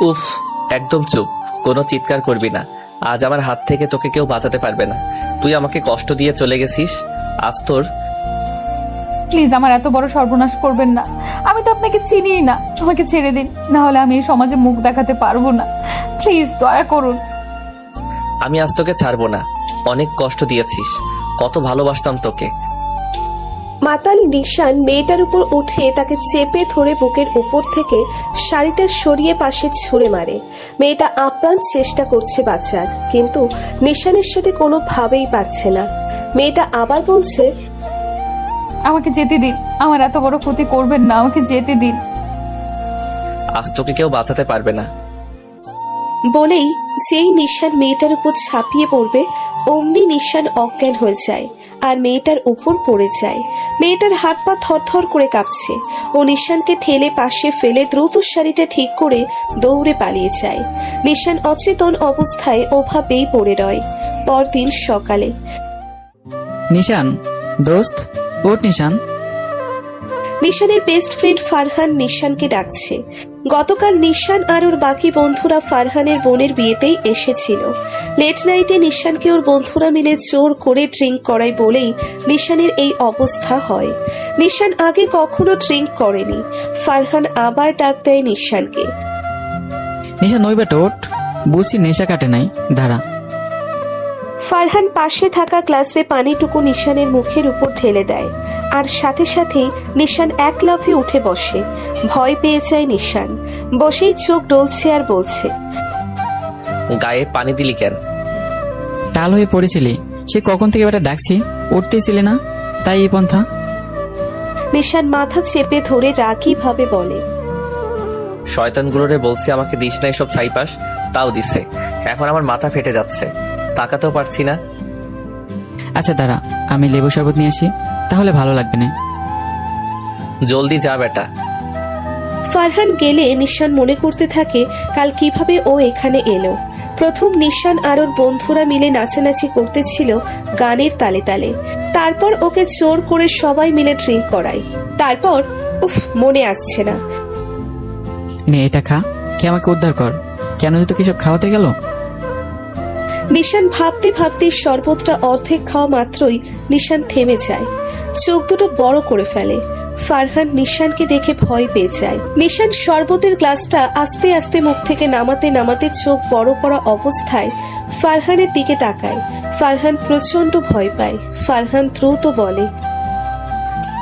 উফ, একদম চুপ, কোনো চিৎকার করবি না। আজ আমার হাত থেকে তোকে কেউ বাঁচাতে পারবে না। তুই আমাকে কষ্ট দিয়ে চলে গেছিস, আজ তোর। প্লিজ আমার এত বড় সর্বনাশ করবেন না। আমি তো আপনাকে চিনিই না। আমাকে ছেড়ে দিন, না হলে আমি এই সমাজে মুখ দেখাতে পারবো না। প্লিজ দয়া করুন। আমি আজ তোকে ছাড়বো না। অনেক কষ্ট দিয়েছিস, কত ভালোবাসতাম তোকে। মাতাল নিশান মেয়েটার উপর উঠে তাকে চেপে ধরে বুকের উপর থেকে শাড়িটা সরিয়ে পাশে ছুঁড়ে মারে। মেয়েটা আপ্রাণ চেষ্টা করছে বাঁচার, কিন্তু নিশানের সাথে কোনোভাবেই পারছে না। মেয়েটা আবার বলছে, আমাকে যেতে দিন, আমার এত বড় ক্ষতি করবেন না, আমাকে যেতে দিন। আজ তোকে কেউ বাঁচাতে পারবে না। বলেই যেই নিশান মেয়েটার উপর ছাপিয়ে পড়বে, অমনি নিশান অজ্ঞান হয়ে যায় আর মেয়েটার উপর পড়ে যায়। মেয়েটার হাত পা থরথর করে কাঁপছে। ও নিশানকে ঠেলে পাশে ফেলে দ্রুত শাড়িটা ঠিক করে দৌড়ে পালিয়ে যায়। নিশান অচেতন অবস্থায় ওভাবেই পড়ে রয়। পরদিন সকালে, নিশান, দোস্ত, ওঠ নিশান। নিশানের বেস্ট ফ্রেন্ড ফারহান নিশানকে ডাকছে। গতকাল নিশান আর ওর বাকি বন্ধুরা ফারহানের বোনের বিয়েতেই এসেছিল। লেট নাইটে নিশানকে ওর বন্ধুরা মিলে জোর করে ড্রিঙ্ক করায় বলেই নিশানের এই অবস্থা হয়। নিশান আগে কখনো ড্রিঙ্ক করেনি। ফারহান আবার ডাক দেয় নিশানকে। নিশান ওই বেটা ওঠ, বুঝছি নেশা কাটে নাই, দাঁড়া। ফারহান পাশে থাকা গ্লাসে পানিটুকু নিশানের মুখের উপর ঢেলে দেয়, আর সাথে সাথেই নিশান এক লাফে উঠে বসে। ভয় পেয়ে যায় নিশান। বসেই চোখ ডলছে আর বলছে, গায়ে পানি দিলি কেন? টাল হয়ে পড়েছিলি, সে কখন থেকে বেটা ডাকছি, উঠতেছিলে না, তাই এই পন্থা। নিশান মাথা চেপে ধরে রাগী ভাবে বলে, শয়তানগুলোরে বলছি আমাকে দিস না এসব ছাইপাস, তাও দিছে। এখন আমার মাথা ফেটে যাচ্ছে, তাকাতেও পারছি না। আচ্ছা দাঁড়া, আমি লেবু শরবত নিয়ে আসি, তাহলে ভালো লাগবে না। জলদি যা বেটা। ফারহান গেলে নিশান মনে করতে থাকে কাল কিভাবে ও এখানে এলো। প্রথম নিশান আর ওর বন্ধুরা মিলে নাচানাচি করতেছিল গানের তালে তালে। তারপর ওকে জোর করে সবাই মিলে ড্রিঙ্ক করায়। তারপর মনে আসছে না। নে এটা খা, কে আমাকে উদ্ধার কর, কেন যে তোকে সব খাওয়াতে গেল। নিশান ভাবতে ভাবতে শরবতটা অর্ধেক খাওয়া মাত্রই নিশান থেমে যায়, চোখ দুটো বড় করে ফেলে। ফারহান নিশানকে দেখে ভয় পেয়ে যায়। নিশান শরবতের গ্লাসটা আস্তে আস্তে মুখ থেকে নামাতে নামাতে চোখ বড় করা অবস্থায় ফারহানের দিকে তাকায়। ফারহান প্রচন্ড ভয় পায়। ফারহান দ্রুত বলে,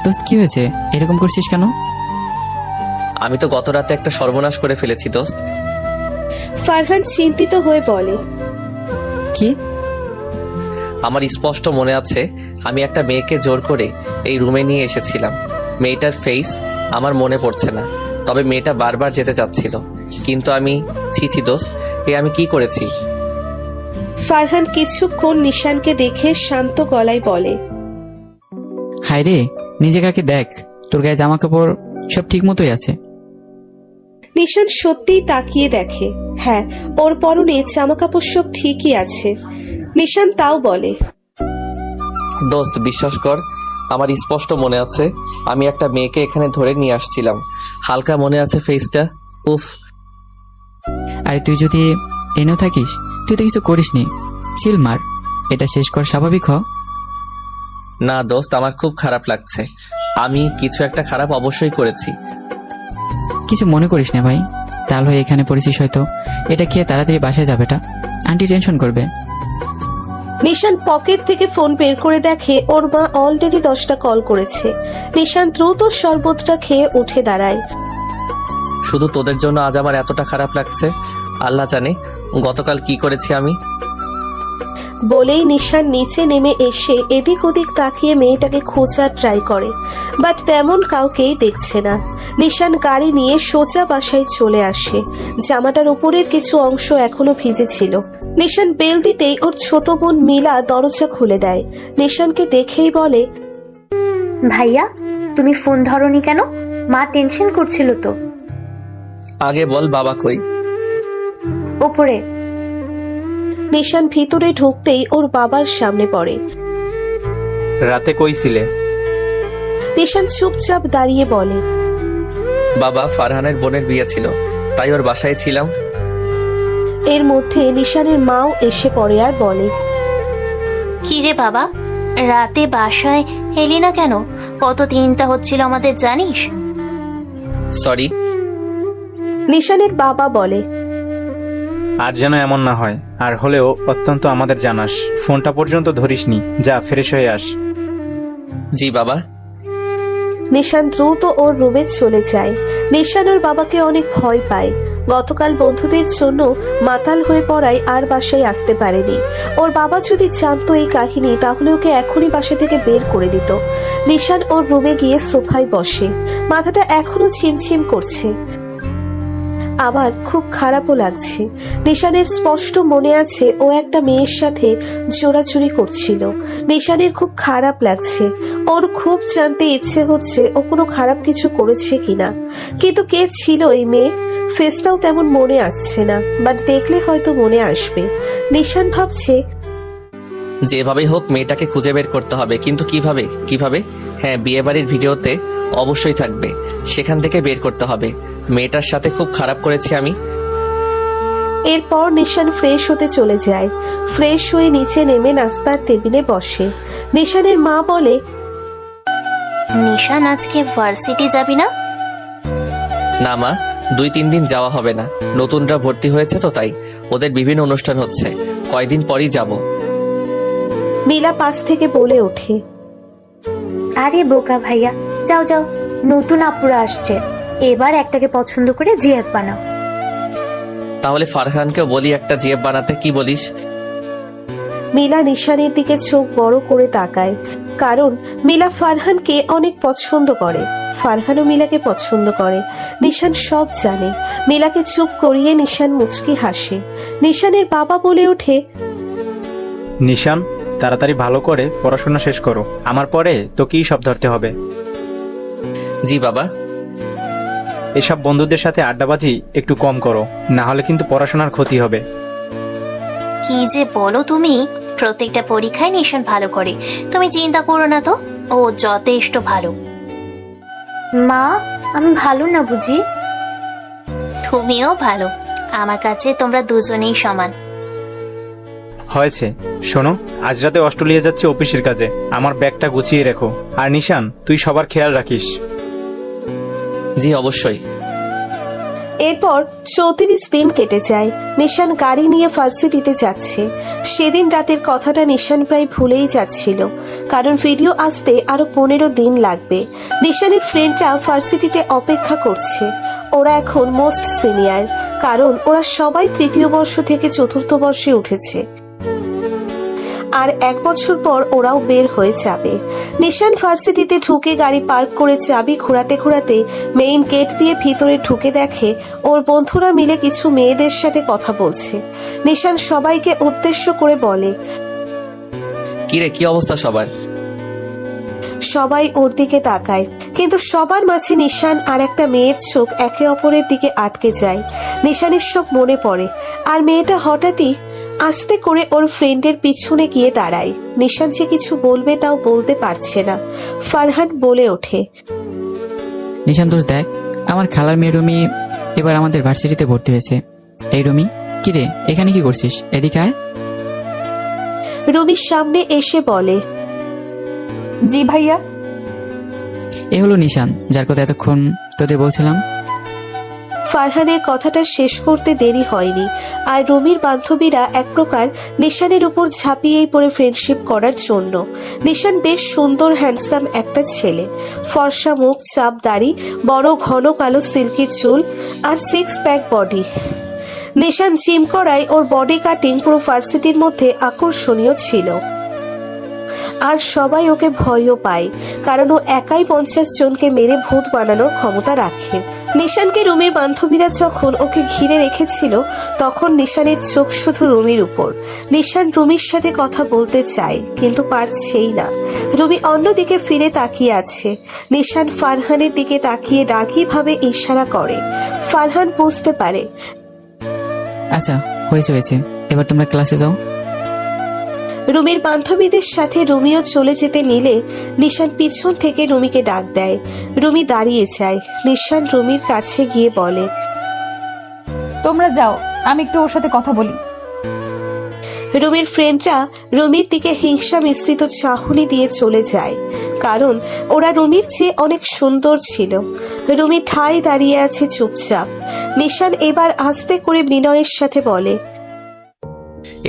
দোস্ত কি হয়েছে, এরকম করছিস কেন? আমি তো গত রাতে একটা সর্বনাশ করে ফেলেছি দোস্ত। ফারহান চিন্তিত হয়ে বলে, কি? আমার স্পষ্ট মনে আছে, আমি একটা মেয়েকে জোর করে এই রুমে নিয়ে এসেছিলাম। মেয়েটার ফেস আমার মনে পড়ছে না, তবে মেয়েটা বারবার যেতে চাচ্ছিল, কিন্তু আমি ছিছি দোস্ত, আমি কি করেছি? ফারহান কিছুক্ষণ নিশানকে দেখে শান্ত গলায় বলে, হায় রে, নিজে কাকে দেখ, তোর গায়ে জামা কাপড় সব ঠিক মতোই আছে। নিশান সত্যিই তাকিয়ে দেখে, হ্যাঁ, ওর পরনে জামা কাপড় সব ঠিকই আছে। নিশান তাও বলে, দোস্ত বিশ্বাস কর, আমার স্পষ্ট মনে আছে আমি একটা মেয়েকে এখানে ধরে নিয়ে আসছিলাম। হালকা মনে আছে ফেসটা। উফ। আরে তুই যদি এনেও থাকিস, তুই তো কিছু করিসনি, চিল মার, এটা শেষ কর, স্বাভাবিক হ। না দোস্ত, আমার খুব খারাপ লাগছে। আমি কিছু একটা খারাপ অবশ্যই করেছি। কিছু মনে করিস না ভাই, তাল হয়ে এখানে পড়েছিস হয়তো, এটা খেয়ে তাড়াতাড়ি বাসায় যাবেটা, আন্টি টেনশন করবে। নিশান পকেট থেকে ফোন বের করে দেখে ওর মা অলরেডি 10টা কল করেছে। নিশান দ্রুত শরবতটা খেয়ে উঠে দাঁড়ায়। শুধু তোদের জন্য আজ আমার এতটা খারাপ লাগছে, আল্লাহ জানে গতকাল কি করেছি আমি। বলেই নিশান নিচে নেমে এসে এদিক ওদিক তাকিয়ে মেয়েটাকে খোঁজার ট্রাই করে, বাট তেমন কাউকেই দেখছে না। নিশান গাড়ি নিয়ে সোজা বাসায় চলে আসে। জামাটার উপরের কিছু অংশ এখনো ভিজে ছিল। নিশান বেল দিতেই ওর ছোট বোন মিলা দরজা খুলে দেয়। নিশানকে দেখেই বলে, ভাইয়া তুমি ফোন ধরনি কেন? মা টেনশন করছিল তো। আগে বল বাবা কই? উপরে। নিশান ভিতরে ঢুকতেই ওর বাবার সামনে পড়ে। রাতে কইছিলে? নিশান চুপচাপ দাঁড়িয়ে বলে, বাবা, ফারহানের বোনের বিয়ে ছিল, তাই ওর বাসায় ছিলাম। এর মধ্যে নিশানের মাও এসে পড়ে আর বলে, কি রে বাবা, রাতে বাসায় এলি না কেন? কত চিন্তা হচ্ছিল আমাদের জানিস? সরি। নিশানের বাবা বলে, আর যেন এমন না হয়, আর হলেও অত্যন্ত আমাদের জানাস। ফোনটা পর্যন্ত ধরিসনি, যা ফ্রেশ হয়ে আস। জি বাবা। নিশান দ্রুত ওর রুমে চলে যায়। নিশান ওর বাবাকে অনেক ভয় পায়। গতকাল বন্ধুদের জন্য মাতাল হয়ে পড়ায় আর বাসায় আসতে পারেনি। ওর বাবা যদি জানতো এই কাহিনী তাহলে ওকে এখনই বাসা থেকে বের করে দিত। নিশান ওর রুমে গিয়ে সোফায় বসে। মাথাটা এখনো ছিমছিম করছে, আবার খুব খারাপও লাগছে। নিশানের স্পষ্ট মনে আছে ও একটা মেয়ের সাথে জোরাজুরি করছিল। নিশানের খুব খারাপ লাগছে। ওর খুব জানতে ইচ্ছে হচ্ছে ও কোনো খারাপ কিছু করেছে কিনা, কিন্তু কে ছিল এই মেয়ে? ফেসটাও তেমন মনে আসছে না, বাট দেখলে হয়তো মনে আসবে। নিশান ভাবছে, যেভাবেই হোক মেয়েটাকে খুঁজে বের করতে হবে, কিন্তু কিভাবে? হ্যাঁ, বিয়ে বাড়ির ভিডিওতে অবশ্যই থাকবে, সেখান থেকে বের করতে হবে। মেয়েটার সাথে খুব খারাপ করেছি আমি। এরপর নিশান ফ্রেশ হতে চলে যায়। ফ্রেশ হয়ে নিচে নেমে নাস্তার টেবিলে বসে। নিশানের মা বলে, নিশান আজকে ভার্সিটি যাবি না? না মা, 2-3 দিন যাওয়া হবে না। নতুনরা ভর্তি হয়েছে তো, তাই ওদের বিভিন্ন অনুষ্ঠান হচ্ছে, কয়দিন পরই যাব। মিলা পাশ থেকে বলে ওঠে, আরে বোকা ভাইয়া, যাও যাও, নতুন আপুরা আসছে, এবার একটাকে পছন্দ করে জিএফ বানাও। তাহলে ফারহানকে বলি একটা জিএফ বানাতে, কি বলিস? মিলা নিশানের দিকে চোখ বড় করে তাকায়, কারণ মিলা ফারহানকে অনেক পছন্দ করে। ফারহানও মিলাকে পছন্দ করে। নিশান সব জানে। মিলাকে চুপ করিয়ে নিশান মুচকি হাসে। নিশানের বাবা বলে ওঠে, নিশান, তাড়াতাড়ি ভালো করে পড়াশোনা শেষ করো, আমার পরে তোকেই সব ধরতে হবে। জি বাবা। এসব বন্ধুদের সাথে আড্ডাবাজি একটু কম করো, না হলে কিন্তু পড়াশোনার ক্ষতি হবে। কি যে বলো তুমি, প্রত্যেকটা পরীক্ষায় নিশান ভালো করে, তুমি চিন্তা করো না তো, ও যথেষ্ট ভালো। মা, আমি ভালো না বুঝি? তুমিও ভালো, আমার কাছে তোমরা দুজনেই সমান। হয়েছে, শোনো, আজ রাতে অস্ট্রেলিয়া যাচ্ছে অফিসের কাজে, আমার ব্যাগটা গুছিয়ে রেখো। আর নিশান, তুই সবার খেয়াল রাখিস। জি অবশ্যই। এরপর 34 দিন কেটে যায়। নিশান গাড়ি নিয়ে ভার্সিটিতে যাচ্ছে। সেদিন রাতের কথাটা নিশান প্রায় ভুলেই যাচ্ছিল, কারণ ভিডিও আসতে আরো 15 দিন লাগবে। নিশানের ফ্রেন্ডরা ভার্সিটিতে অপেক্ষা করছে। ওরা এখন মোস্ট সিনিয়র, কারণ ওরা সবাই 3য় বর্ষ থেকে 4র্থ বর্ষে উঠেছে। আর 1 বছর পর ওরাও বের হয়ে যাবে। নিশান ভার্সিটিতে ঢুকে গাড়ি পার্ক করে চাবি ঘোরাতে ঘোরাতে মেইন গেট দিয়ে ভিতরে ঢুকে দেখে ওর বন্ধুরা মিলে কিছু মেয়েদের সাথে কথা বলছে। নিশান সবাইকে উদ্দেশ্য করে বলে, কিরে, কি অবস্থা সবার? সবাই ওর দিকে তাকায়, কিন্তু সবার মাঝে নিশান আর একটা মেয়ের চোখ একে অপরের দিকে আটকে যায়। নিশানের সব মনে পড়ে, আর মেয়েটা হঠাৎই আস্তে করে ওর ফ্রেন্ডের পিছনে গিয়ে দাঁড়ায়। নিশান যে কিছু বলবে তাও বলতে পারছে না। ফারহান বলে ওঠে, নিশান দোষ দেখ, আমার খালার মেয়ে রুমি এবার আমাদের ভার্সিটিতে ভর্তি হয়েছে। এই রুমি, কিরে এখানে কি করছিস? এদিকে আয়। রুমির সামনে এসে বলে, জি ভাইয়া। এ হলো নিশান, যার কথা এতক্ষণ তোদের বলছিলাম। ফারহানের কথাটা শেষ করতে দেরি হয়নি, আর রুমির বান্ধবীরা এক প্রকার নিশানের উপর ঝাঁপিয়েই পড়ে ফ্রেন্ডশিপ করার জন্য। নিশান বেশ সুন্দর হ্যান্ডসাম একটা ছেলে, ফর্সা মুখ, চাপ দাড়ি, বড় ঘন কালো সিল্কি চুল আর 6 প্যাক বডি। নিশান জিম করায় ওর বডি কাটিং পুরো ভার্সিটির মধ্যে আকর্ষণীয় ছিল, আর সবাই ওকে ভয়ও পায়, কারণ ও একাই 50 জনকে মেরে ভূত বানানোর ক্ষমতা রাখে। নিশানকে রুমির বান্ধবীরা যখন ওকে ঘিরে রেখেছিল, তখন নিশানের চোখ শুধু রুমির উপর। নিশান রুমির সাথে কথা বলতে চায়, কিন্তু পারছেই না। রুমি অন্যদিকে ফিরে তাকিয়ে আছে। নিশান ফারহানের দিকে তাকিয়ে রাগীভাবে ইশারা করে। ফারহান বুঝতে পারে। আচ্ছা, হয়েছে, এবার তোমরা ক্লাসে যাও। রুমির বান্ধবীদের সাথে রুমিও চলে যেতে নিলে নিশান পিছন থেকে রুমিকে ডাক দেয়। রুমি দাঁড়িয়ে যায়। নিশান রুমির কাছে গিয়ে বলে, তোমরা যাও, আমি একটু ওর সাথে কথা বলি। রুমির ফ্রেন্ডরা রুমির দিকে হিংসা মিশ্রিত চাহনি দিয়ে চলে যায়, কারণ ওরা রুমির চেয়ে অনেক সুন্দর ছিল। রুমি ঠায় দাঁড়িয়ে আছে চুপচাপ। নিশান এবার আস্তে করে বিনয়ের সাথে বলে,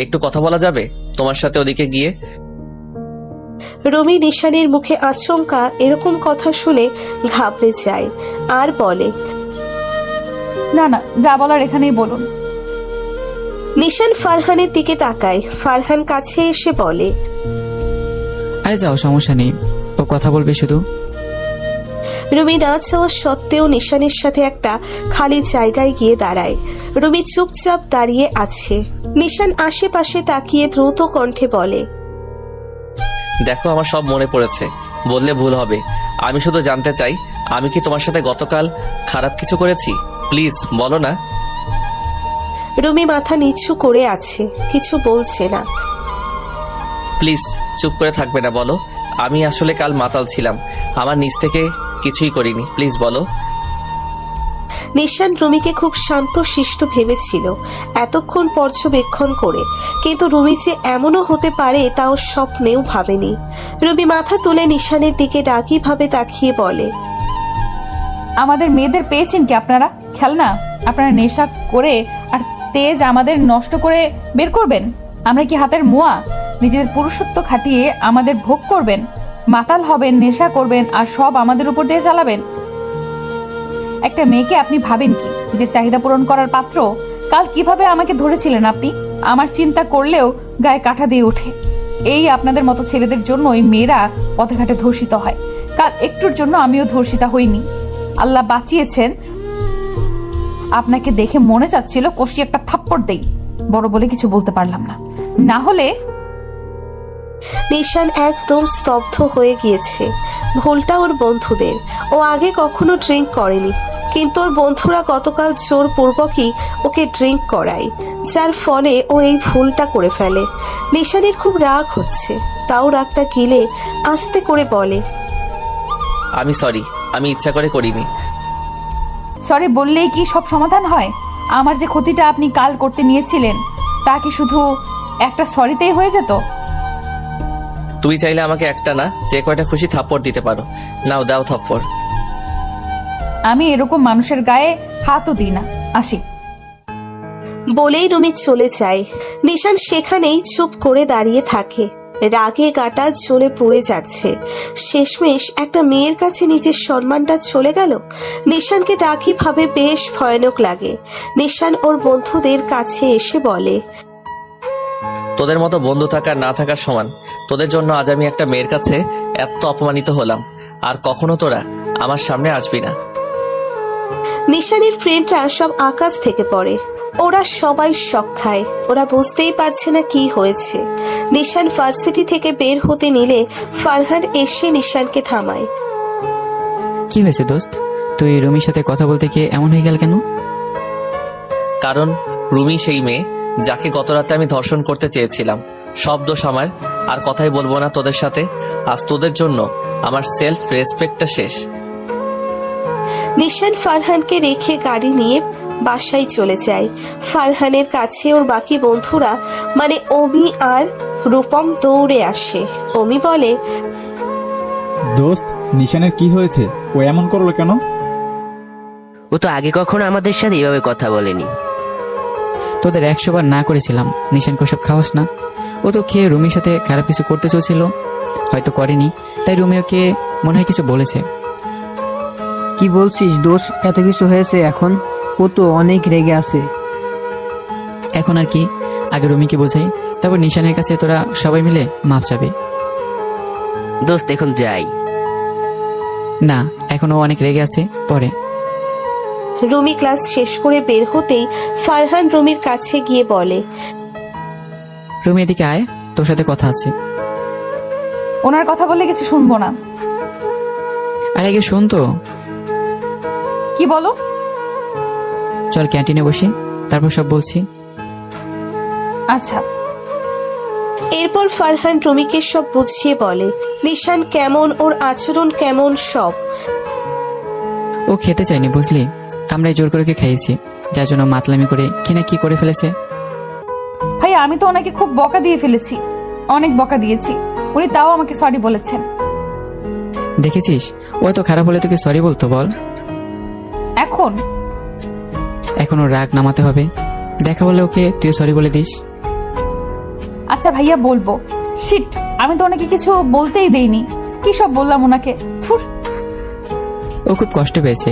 একটু কথা বলা যাবে তোমার সাথে ওদিকে গিয়ে? রুমি নিশানের মুখে আচমকা এরকম কথা শুনে ঘাবড়ে যায় আর বলে, না না, যা বলার এখানেই বলুন। নিশান ফারহানের দিকে তাকায়। ফারহান কাছে এসে বলে, আরে যাও, সমস্যা নেই, ও কথা বলবে শুধু। রুমি না চাওয়া সত্ত্বেও নিশানের সাথে একটা খালি জায়গায় গিয়ে দাঁড়ায়। রুমি চুপচাপ দাঁড়িয়ে আছে। নিশান আশেপাশে তাকিয়ে দ্রুত কণ্ঠে বলে, দেখো আমার সব মনে পড়েছে, বললে ভুল হবে। আমি শুধু জানতে চাই, আমি কি তোমার সাথে গতকাল খারাপ কিছু করেছি? প্লিজ বলো না। রুমি মাথা নিচু করে আছে, কিছু বলছে না। প্লিজ চুপ করে থাকবে না, বলো। আমি আসলে কাল মাতাল ছিলাম, আমার নিজ থেকে কিছুই করিনি, প্লিজ বলো। নিশান রুমিকে খুব শান্ত শিষ্ট ভেবেছিল এতক্ষণ পর্যবেক্ষণ করে, কিন্তু রুমি যে এমনও হতে পারে তাও স্বপ্নেও ভাবেনি। রুমি মাথা তুলে নিশানের দিকে রাগী ভাবে তাকিয়ে বলে, আমাদের মেয়েদের পেয়েছেন কি আপনারা? খেলনা আপনারা নেশা করে আর তেজ আমাদের নষ্ট করে বের করবেন? আমরা কি হাতের মোয়া? নিজেদের পুরুষত্ব খাটিয়ে আমাদের ভোগ করবেন, মাতাল হবেন, নেশা করবেন আর সব আমাদের উপর দিয়ে চালাবেন? একটা মেয়েকে আপনি ভাবেন কি যে চাহিদা পূরণ করার পাত্র? কাল কিভাবে আমাকে ধরেছিলেন আপনি? আমার চিন্তা করলেও গায়ে কাঁটা দিয়ে ওঠে। এই আপনাদের মতো ছেলেদের জন্যই মেয়েরা পথে ঘাটে ধর্ষিত হয়। কাল একটুর জন্য আমিও ধর্ষিতা হইনি, আল্লাহ বাঁচিয়েছেন। আপনাকে দেখে মনে চাচ্ছিল কষি একটা থাপ্পড় দেই, বড় বলে কিছু বলতে পারলাম না, না হলে। নিশান একদম স্তব্ধ হয়ে গিয়েছে। ভুলটা ওর বন্ধুদের। ও আগে কখনো ড্রিঙ্ক করেনি, কিন্তু ওর বন্ধুরা গতকাল জোরপূর্বকই ওকে ড্রিঙ্ক করায়, যার ফলে ও এই ভুলটা করে ফেলে। নিশানের খুব রাগ হচ্ছে, তাও রাগটা গিলে আস্তে করে বলে, আমি সরি, আমি ইচ্ছা করে করিনি। সরি বললেই কি সব সমাধান হয়? আমার যে ক্ষতিটা আপনি কাল করতে নিয়েছিলেন তা কি শুধু একটা সরিতেই হয়ে যেত? তুমি চাইলে আমাকে একটা না, যে কয়টা খুশি থাপ্পড় দিতে পারো। নাও, দাও থাপ্পড়। আমি এরকম মানুষের গায়ে হাতও দিই না। আসি। বলেই রুমি চলে যায়। নিশান সেখানেই চুপ করে দাঁড়িয়ে থাকে। রাগে গাটা জ্বলে পড়ে যাচ্ছে। শেষমেশ একটা মেয়ের কাছে নিজের সম্মানটা চলে গেল। নিশানকে রাগী ভাবে বেশ ভয়ানক লাগে। নিশান ওর বন্ধুদের কাছে এসে বলে, তোদের মতো বন্ধু থাকার না থাকার সমান। তোদের জন্য আজ আমি একটা মেয়ের কাছে এত অপমানিত হলাম, আর কখনো তোরা আমার সামনে আসবি না। নিশানের ফ্রেন্ডরা সব আকাশ থেকে পড়ে। ওরা সবাই শক খায়। ওরা বুঝতেই পারছে না কি হয়েছে। নিশান ভার্সিটি থেকে বের হতে নিলে ফারহান এসে নিশানকে থামায়। কি হয়েছে দোস্ত? তুই রুমির সাথে কথা বলতে গিয়ে এমন হয়ে গেল কেন? কারণ রুমি সেই মেয়ে যাকে গত রাতে আমি ধর্ষণ করতে চেয়েছিলাম। সব দোষ আমার, আর কথাই বলবো না তোদের সাথে। আজ তোদের জন্য আমার সেলফ রেসপেক্টটা শেষ। নিশান ফারহানকে রেখে গাড়ি নিয়ে বাসায় চলে যায়। ফারহানের কাছে ওর বাকি বন্ধুরা মানে অমি আর রূপম দৌড়ে আসে। অমি বলে, দোস্ত, নিশানের কি হয়েছে? ও এমন করলো কেন? ও তো আগে কখনো আমাদের সাথে এভাবে কথা বলেনি। তোদের 100 বার না করেছিলাম নিশানকে ওসব খাওয়াস না। ও তো খেয়ে রুমির সাথে খারাপ কিছু করতে চলছিল, হয়তো করেনি, তাই রুমি ওকে মনে হয় কিছু বলেছে। কি বলছিস দোষ? এত কিছু হয়েছে এখন? ও তো অনেক রেগে আছে। এখন আর কি, আগে রুমিকে বোঝাই, তারপর নিশানের কাছে তোরা সবাই মিলে মাপ চাবে। দোস্ত এখন যাই। না, এখনো অনেক রেগে আছে, পরে। রুমি ক্লাস শেষ করে বের হতেই ফারহান রুমির কাছে গিয়ে বলে, রুমি এদিকে আয়, তোর সাথে কথা আছে। ওনার কথা বললে কিছু শুনবো না। আর আগে শুন তো। কি বলো? চল ক্যান্টিনে বসি, তারপর সব বলছি। আচ্ছা। এরপর ফারহান রুমিকে সব বুঝিয়ে বলে নিশান কেমন, ওর আচরণ কেমন সব। ও খেতে চাইনি বুঝলি, আমরাই জোর করে ওকে খাইয়েছি। যার জন্য মাতলামি করে কি না কি করে ফেলেছে। ভাইয়া আমি তো ওনাকে খুব বকা দিয়ে ফেলেছি, অনেক বকা দিয়েছি, উনি তাও আমাকে সরি বলেছেন। দেখেছিস, ও এত খারাপ হলে তোকে সরি বলতো বল? এখনো রাগ নামাতে হবে, দেখা বলে ওকে তুই সরি বলে দিস। আচ্ছা ভাইয়া বলবো। শিট, আমি তো ওনাকে কিছু বলতেই দেইনি, কি সব বললাম ওনাকে। থুর। ও খুব কষ্ট পেয়েছে,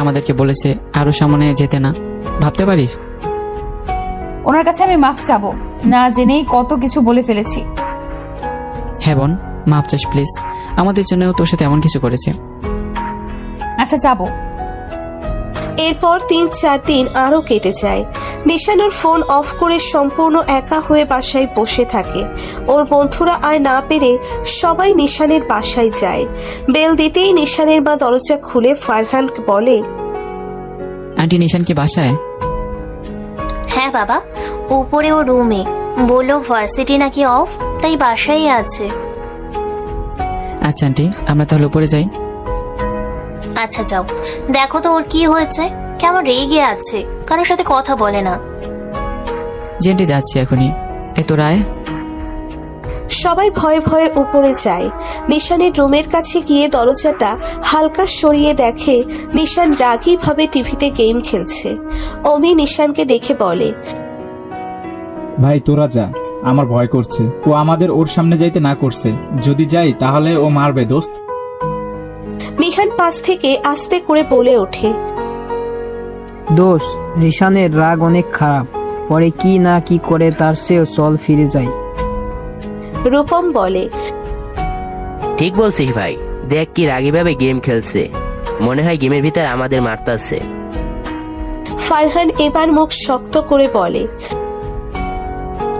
আমাদেরকে বলেছে আরো সামনে যেতে না, ভাবতে পারিস? ওনার কাছে আমি মাফ চাবো, না জেনেই কত কিছু বলে ফেলেছি। হ্যাঁ বোন, মাফ চাস প্লিজ, আমাদের জন্য তোর সাথে এমন কিছু করেছে। আচ্ছা যাবো। এরপর 3-4 দিন আরো কেটে যায়। নিশান ওর ফোন অফ করে সম্পূর্ণ একা হয়ে বাসায় বসে থাকে। ওর বন্ধুরা আর না পেরে সবাই নিশানের বাসায় যায়। বেল দিতেই নিশানের মা দরজা খুলে ফারহান বলে, আন্টি নিশান কি বাসায়? হ্যাঁ বাবা, উপরে ও রুমে, বললো ভার্সিটি নাকি অফ, তাই বাসায় আছে। আচ্ছা আন্টি, আমরা তাহলে উপরে যাই। আচ্ছা যাও, দেখো তো ওর কি হয়েছে, কেমন রেগে আছে, কারোর সাথে কথা বলে না। জি আন্টি, যাচ্ছি এখনই। এ তো রায়। সবাই ভয়ে ভয়ে উপরে যায়। নিশানের রুমের কাছে গিয়ে দরজাটা হালকা সরিয়ে দেখে নিশান রাগী ভাবে টিভিতে গেম খেলছে। অমি নিশানকে দেখে বলে, ভাই তোরা যা, আমার ভয় করছে। ও আমাদের ওর সামনে যাইতে না করছে, যদি যাই তাহলে ও মারবে দোস্ত। মিহান পাশ থেকে আস্তে করে বলে ওঠে, দোষ, রিশানের রাগ অনেক খারাপ, পরে কি না কি করে তার চেয়েও চল ফিরে যাই। রূপম বলে, ঠিক বলছিস ভাই, দেখ কি রাগী ভাবে গেম খেলছে, মনে হয় গেমের ভিতর আমাদের মারতাছে। ফারহান এবার মুখ শক্ত করে বলে,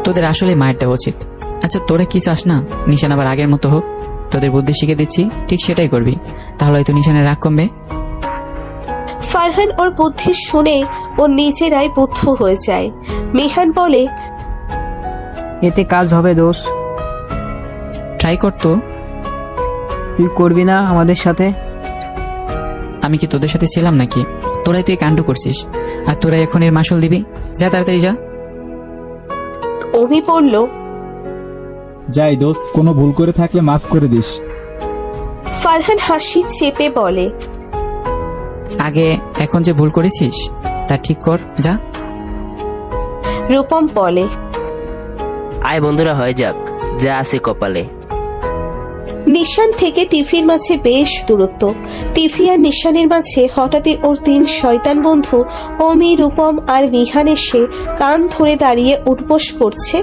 তোদের আসলে মায়ের দেওয়া উচিত। আচ্ছা তোরা কি চাস না নিশান আবার আগের মতো হোক? তোদের বুদ্ধি শিখে দিচ্ছি, ঠিক সেটাই করবি, তাহলে হয়তো নিশানের রাগ কমবে। ফারহান ওর বুদ্ধি শুনে ও নিজেরাই বুদ্ধ হয়ে যায়। মিহান বলে, এতে কাজ হবে দোষ, ট্রাই করতো। তুই করবি না আমাদের সাথে? আমি কি তোদের সাথে ছিলাম নাকি? তোরাই তুই কাণ্ড করছিস, আর তোরাই এখন এর মাসুল দিবি। যা তাড়াতাড়ি যা। অমি বলল, যাই দোস্ত, কোনো ভুল করে থাকলে মাফ করে দিস। ফারহান হাসি চেপে বলে, আগে এখন যে ভুল করেছিস তা ঠিক কর, যা। রূপম বলে, আয় বন্ধুরা, হয়ে যাক যা আছে কপালে। নিশান থেকে টিভির মাঝে বেশ দূরত্ব। টিভি আর নিশানের মাঝে হঠাৎই ওর 3 শয়তান বন্ধু অমি, রূপম আর মিহান এসে কান ধরে দাঁড়িয়ে উঠবোস করছে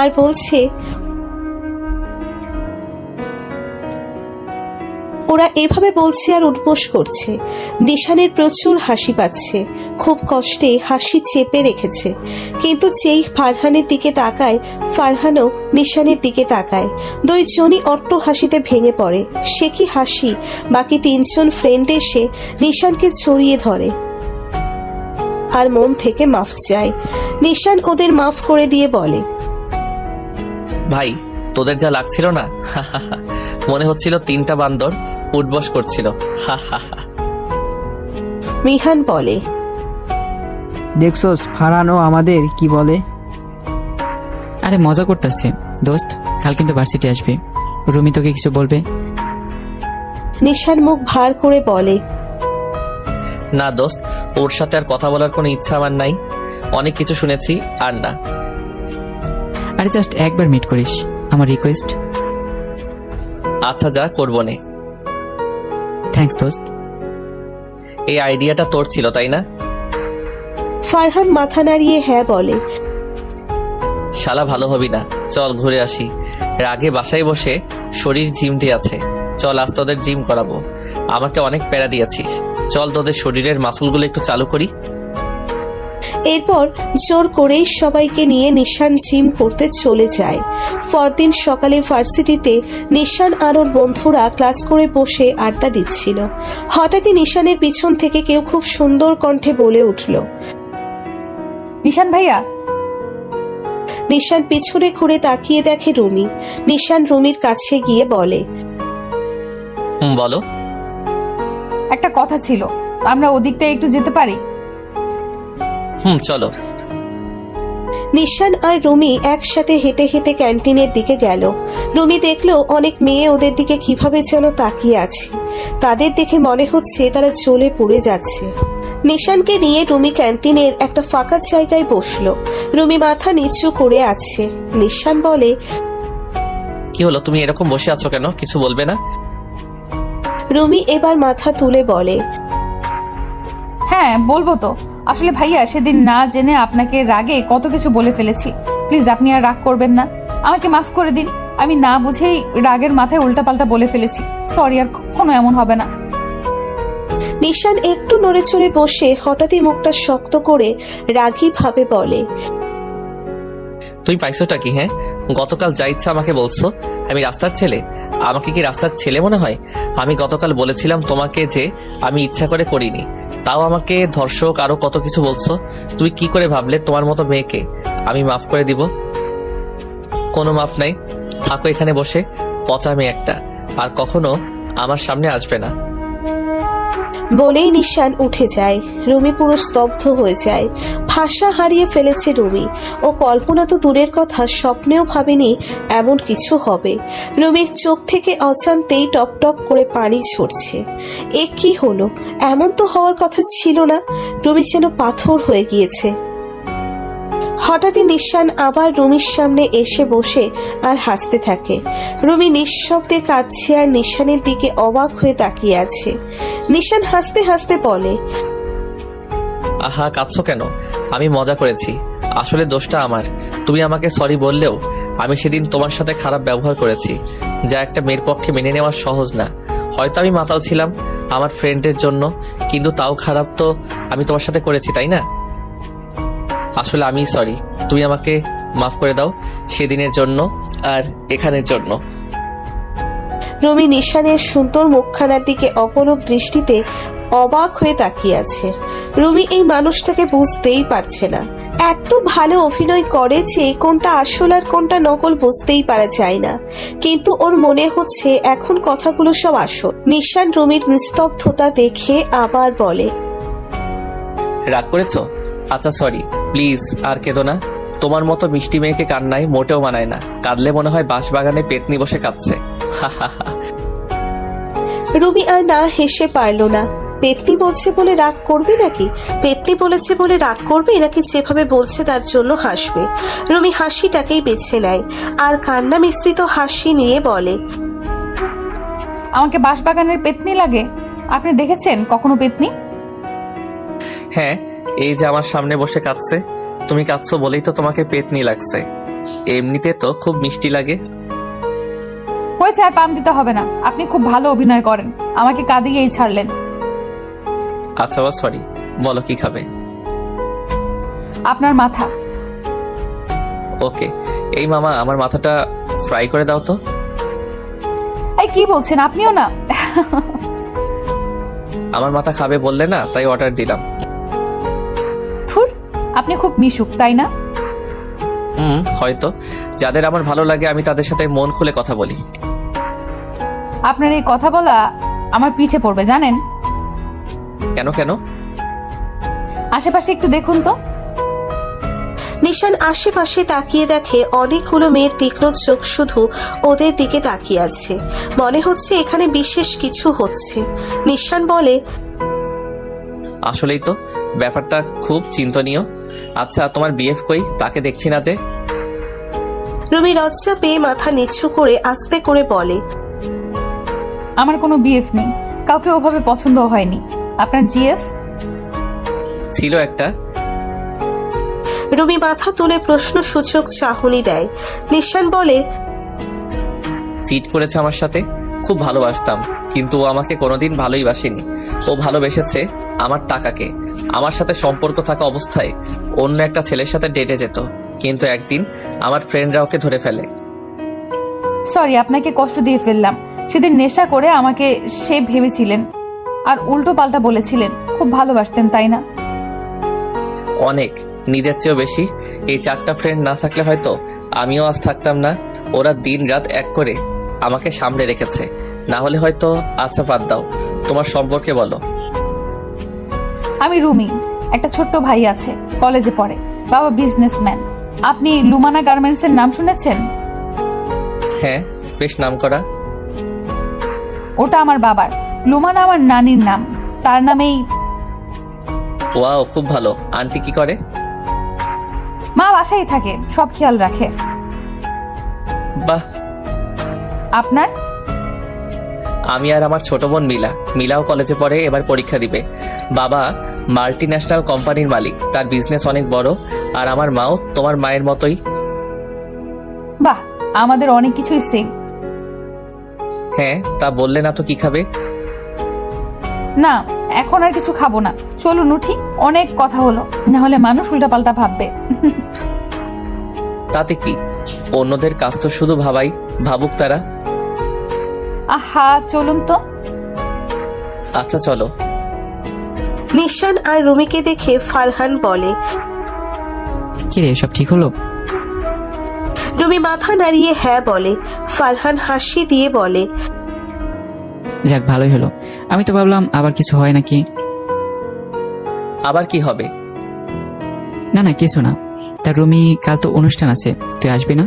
আর বলছে, ওরা এভাবে বলছে আর উঠবোস করছে। নিশানের প্রচুর হাসি পাচ্ছে, খুব কষ্টে হাসি চেপে রেখেছে। কিন্তু যেই ফারহানের দিকে তাকায়, ফারহানও নিশানের দিকে তাকায়। দুইজনই অট্ট হাসিতে ভেঙে পড়ে। সে কি হাসি! বাকি 3 জন ফ্রেন্ড এসে নিশানকে জড়িয়ে ধরে আর মন থেকে মাফ চায়। নিশান ওদের মাফ করে দিয়ে বলে, ভাই তোদের যা লাগছিল না, মনে হচ্ছিল 3টা বান্দর উঠবস করছিল। মিহান বলে, দেখছোস ফারহানও আমাদের কি বলে। আরে মজা করতেছে দোস্ত, কাল কিন্তু ভার্সিটি আসবে, রুমি তোকে কিছু বলবে। নিশান মুখ ভার করে বলে, না দোস্ত, ওর সাথে আর কথা বলার কোনো ইচ্ছা আমার নাই, অনেক কিছু শুনেছি আর না। আরে জাস্ট একবার মিট করিস, আমার রিকোয়েস্ট। আচ্ছা যা, করবো নে। থ্যাঙ্কস দোস্ত। এই আইডিয়াটা তোর ছিল তাই না? ফারহান মাথা নাড়িয়ে হ্যাঁ বলে। শালা ভালো হবি না, চল ঘুরে আসি। রাগে বাসায় বসে শরীর ঝিমটে আছে, চল আজ তোদের জিম করাবো। আমাকে অনেক প্যারা দিয়েছিস, চল তোদের শরীরের মাসুলগুলো একটু চালু করি। এরপর জোর করেই সবাইকে নিয়ে নিশান জিম করতে চলে যায়। পরদিন সকালে ভার্সিটিতে নিশান আর ওর বন্ধুরা ক্লাস করে বসে আড্ডা দিচ্ছিল। হঠাৎই নিশানের পিছন থেকে কেউ খুব সুন্দর কণ্ঠে বলে উঠল, নিশান ভাইয়া। নিশান পিছনে ঘুরে তাকিয়ে দেখে রুমি। নিশান রুমির কাছে গিয়ে বলে, বলো। একটা কথা ছিল, আমরা ওদিকটা একটু যেতে পারি? চলো। নিশান আর রুমি একসাথে হেঁটে হেঁটে ক্যান্টিনের দিকে গেল। রুমি দেখলো অনেক মেয়ে ওদের দিকে কিভাবে যেন তাকিয়ে আছে। তাদের দেখে মনে হচ্ছে তারা জ্বলে পুড়ে যাচ্ছে। নিশানকে নিয়ে রুমি ক্যান্টিনের একটা ফাঁকা জায়গায় বসলো। রুমি মাথা নিচু করে আছে। নিশান বলে, কি হলো, তুমি এরকম বসে আছো কেন? কিছু বলবে না? রুমি এবার মাথা তুলে বলে, হ্যাঁ বলবো তো। আসলে ভাইয়া, সেদিন না জেনে আপনাকে রাগে কত কিছু বলে ফেলেছি। প্লিজ আপনি আর রাগ করবেন না, আমাকে মাফ করে দিন। আমি না বুঝেই রাগের মাথায় উল্টাপাল্টা বলে ফেলেছি। সরি, আর কখনো এমন হবে না। নিশান একটু নড়ে চড়ে বসে হঠাৎই মুখটা শক্ত করে রাগী ভাবে বলে, তুমি পাইছোটা কি? হ্যাঁ, গতকাল যা ইচ্ছা আমাকে বলছো আমি রাস্তার ছেলে। আমাকে কি রাস্তার ছেলে মনে হয়? আমি গতকাল বলেছিলাম তোমাকে যে আমি ইচ্ছা করে করিনি, তাও আমাকে ধর্ষক আরো কত কিছু বলছো। তুমি কি করে ভাবলে তোমার মতো মেয়েকে আমি মাফ করে দিব? কোনো মাফ নাই। থাকো এখানে বসে, পচা মেয়ে একটা, আর কখনো আমার সামনে আসবে না। বলেই নিশান উঠে যায়। রুমি পুরো স্তব্ধ হয়ে যায়। ভাষা হারিয়ে ফেলেছে রুমি। ও কল্পনা তো দূরের কথা, স্বপ্নেও ভাবেনি এমন কিছু হবে। রুমির চোখ থেকে অজান্তেই টপ টপ করে পানি ঝরছে। এ কি হলো? এমন তো হওয়ার কথা ছিল না। রুমি যেন পাথর হয়ে গিয়েছে। হঠাৎই নিশান আবার রুমির সামনে এসে বসে আর হাসতে থাকে। রুমি নিঃশব্দে কাঁদছে আর নিশানের দিকে অবাক হয়ে তাকিয়ে আছে। নিশান হাসতে হাসতে বলে, আহা, কাঁদছো কেন? আমি মজা করেছি। আসলে দোষটা আমার। তুমি আমাকে সরি বললেও আমি সেদিন তোমার সাথে খারাপ ব্যবহার করেছি, যা একটা মেয়ের পক্ষে মেনে নেওয়া সহজ না। হয়তো আমি মাতাল ছিলাম আমার ফ্রেন্ডের জন্য, কিন্তু তাও খারাপ তো আমি তোমার সাথে করেছি, তাই না? আসলে আমি সরি। তুমি আমাকে মাফ করে দাও, সেদিনের জন্য আর এখানের জন্য। রুমি নিশানের সুন্দর মুখখানার দিকে অপলক দৃষ্টিতে অবাক হয়ে তাকিয়ে আছে। রুমি এই মানুষটাকে বুঝতেই পারছে না। এত ভালো অভিনয় করে যে কোনটা আসল আর কোনটা নকল বুঝতেই পারা যায় না। কিন্তু ওর মনে হচ্ছে এখন কথাগুলো সব আসল। নিশান রুমির নিস্তব্ধতা দেখে আবার বলে, রাগ করেছো? আচ্ছা সরি, প্লিজ আর কেঁদো না। তোমার মতো মিষ্টি মেয়েকে কান্নায় মোটেও মানায় না। কাঁদলে মনে হয় বাঁশবাগানে পেতনি বসে কাঁদছে। রুমি আর না হেসে পারল না। পেতনি বলছে বলে রাগ করবে নাকি? পেতনি বলেছে বলে রাগ করবে নাকি যেভাবে বলছে তার জন্য হাসবে? রুমি হাসিটাকেই বেছে নেয় আর কান্না মিশ্রিত হাসি নিয়ে বলে, আমাকে বাঁশবাগানের পেতনি লাগে? আপনি দেখেছেন কখনো পেতনি? হ্যাঁ, এই যে আমার সামনে বসে কাঁদছে। তুমি কাঁদছো বলেই তো তোমাকে পেতনি লাগছে। এমনিতে তো খুব মিষ্টি লাগে। হয়েছে, আর পাম দিতে হবে না। আপনি খুব ভালো অভিনয় করেন, আমাকে কাঁদিয়েই ছাড়লেন। আচ্ছা সরি, বলো কি খাবে? আপনার মাথা। ওকে, এই মামা আমার মাথাটা ফ্রাই করে দাও তো। এই কি বলছেন? আপনিও না? আমার মাথা খাবে বললে না, তাই অর্ডার দিলাম। থুর, আপনি খুব মিশুক, তাই না? হয়তো। যাদের আমার ভালো লাগে আমি তাদের সাথে মন খুলে কথা বলি। আপনার এই কথা বলা আমার পিছে পড়বে, জানেন? কেন কেন? আশেপাশে একটু দেখুন তো। নিশান আশেপাশে তাকিয়ে দেখে অনেকগুলো মেয়ের তীক্ষ্ণ চোখ শুধু ওদের দিকে তাকিয়ে আছে। মনে হচ্ছে এখানে বিশেষ কিছু হচ্ছে। নিশান বলে, আসলেই তো ব্যাপারটা খুব চিন্তনীয়। আচ্ছা, তোমার বিএফ কই? তাকে দেখছি না যে। রুমি লজ্জা পেয়ে মাথা নিচু করে আস্তে করে বলে, আমার কোনো বিএফ নেই, কাউকে ওভাবে পছন্দ হয়নি। আপনার জিএফ? ছিল একটা। রুমি মাথা তুলে প্রশ্নসূচক চাহনি দেয়। নিশান বলে, চিট করেছে আমার সাথে। খুব ভালোবাসতাম, কিন্তু ও আমাকে কোনোদিন ভালোই বাসেনি। ও ভালোবেসেছে আমার টাকাকে। আমার সাথে সম্পর্ক থাকা অবস্থায় অন্য একটা ছেলের সাথে ডেটে যেত, কিন্তু একদিন আমার ফ্রেন্ডরা ওকে ধরে ফেলে। সরি, আপনাকে কষ্ট দিয়ে ফেললাম। সেদিন নেশা করে আমাকে সে ভেবেছিলেন আর উল্টো পাল্টা বলেছিলেন। খুব ভালোবাসতেন, তাই না? অনেক, নিজের চেয়েও বেশি। এই 4টা ফ্রেন্ড না থাকলে হয়তো আমিও আজ থাকতাম না। ওরা দিন রাত এক করে আমাকে সামনে রেখেছে, না হলে হয়তো। আচ্ছা বাদ দাও, তোমার সম্পর্কে বলো। আমি রুমি, একটা ছোট্ট ভাই আছে, কলেজে পড়ে। বাবা বিজনেসম্যান। আপনি লুমানা গার্মেন্টস এর নাম শুনেছেন? হ্যাঁ, বেশ নাম করা। ওটা আমার বাবার। লুমানা আমার নানির নাম, তার নামেই। ওয়াও, খুব ভালো। আন্টি কি করে? মা বাসায় থাকে, সব খেয়াল রাখে। বাহ। আপনার? আমি আর আমার ছোট বোন মিলাও কলেজে পড়ে, এবার পরীক্ষা দিবে। বাবা মাল্টি ন্যাশনাল কোম্পানির মালিক, তার বিজনেস অনেক বড়। আর আমার মাও তোমার মায়ের মতোই। বাহ, আমাদের অনেক কিছুই সেম। হ্যাঁ, তা বললে না তো কি খাবে? না, এখন আর কিছু খাবো না। চলুন উঠি, অনেক কথা হলো, না হলে মানুষ উল্টাপাল্টা ভাববে। তাতে কি, অন্যদের কাজ তো শুধু ভাবুক তারা। আহা, চলুন তো। আচ্ছা চলো। নিশান আর রুমিকে দেখে ফারহান বলে। কি রে, সব ঠিক হলো? রুমি মাথা নাড়িয়ে হ্যাঁ বলে। ফারহান হাসি দিয়ে বলে, যাক, ভালোই হলো। আমি তো ভাবলাম আবার কিছু হয় নাকি। আবার কি হবে? না না, কিছু না। তা রুমি, কাল তো অনুষ্ঠান আছে, তুই আসবি না?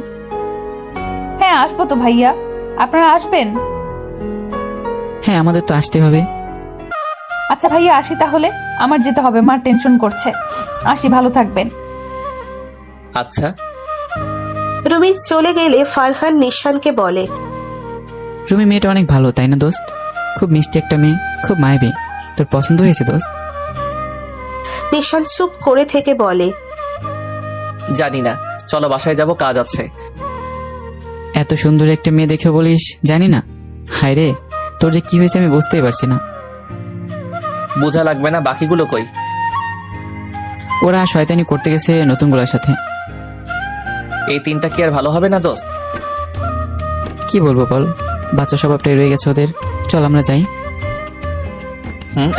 হ্যাঁ, আসবো তো ভাইয়া। আপনারা আসবেন? হ্যাঁ, আমাদের তো আসতে হবে। আচ্ছা ভাইয়া, আসি তাহলে। আমার যেতে হবে, মা টেনশন করছে। আসি, ভালো থাকবেন। আচ্ছা। রুমি চলে গেলে ফারহান নিশানকে বলে, রুমি মেয়েটা অনেক ভালো, তাই না দোস্ত? খুব মিষ্টি একটা মেয়ে, খুব মায়াবী। তোর পছন্দ হয়েছে দোস্ত? নিশান চুপ করে থেকে বলে, জানি না, চলো বাসায় যাব, কাজ আছে। এত সুন্দর একটা মেয়ে দেখে বলিস জানি না? হায় রে, তোর যে কি হয়েছে আমি বুঝতেই পারছি না। বোঝা লাগবে না, বাকিগুলো কই? ওরা শয়তানি করতে গেছে নতুনগুলোর সাথে। এই তিনটা কি আর ভালো হবে না দোস্ত? কি বলবো বল, বাচ্চা স্বভাবটাই রয়ে গেছে ওদের। চল আমরা যাই।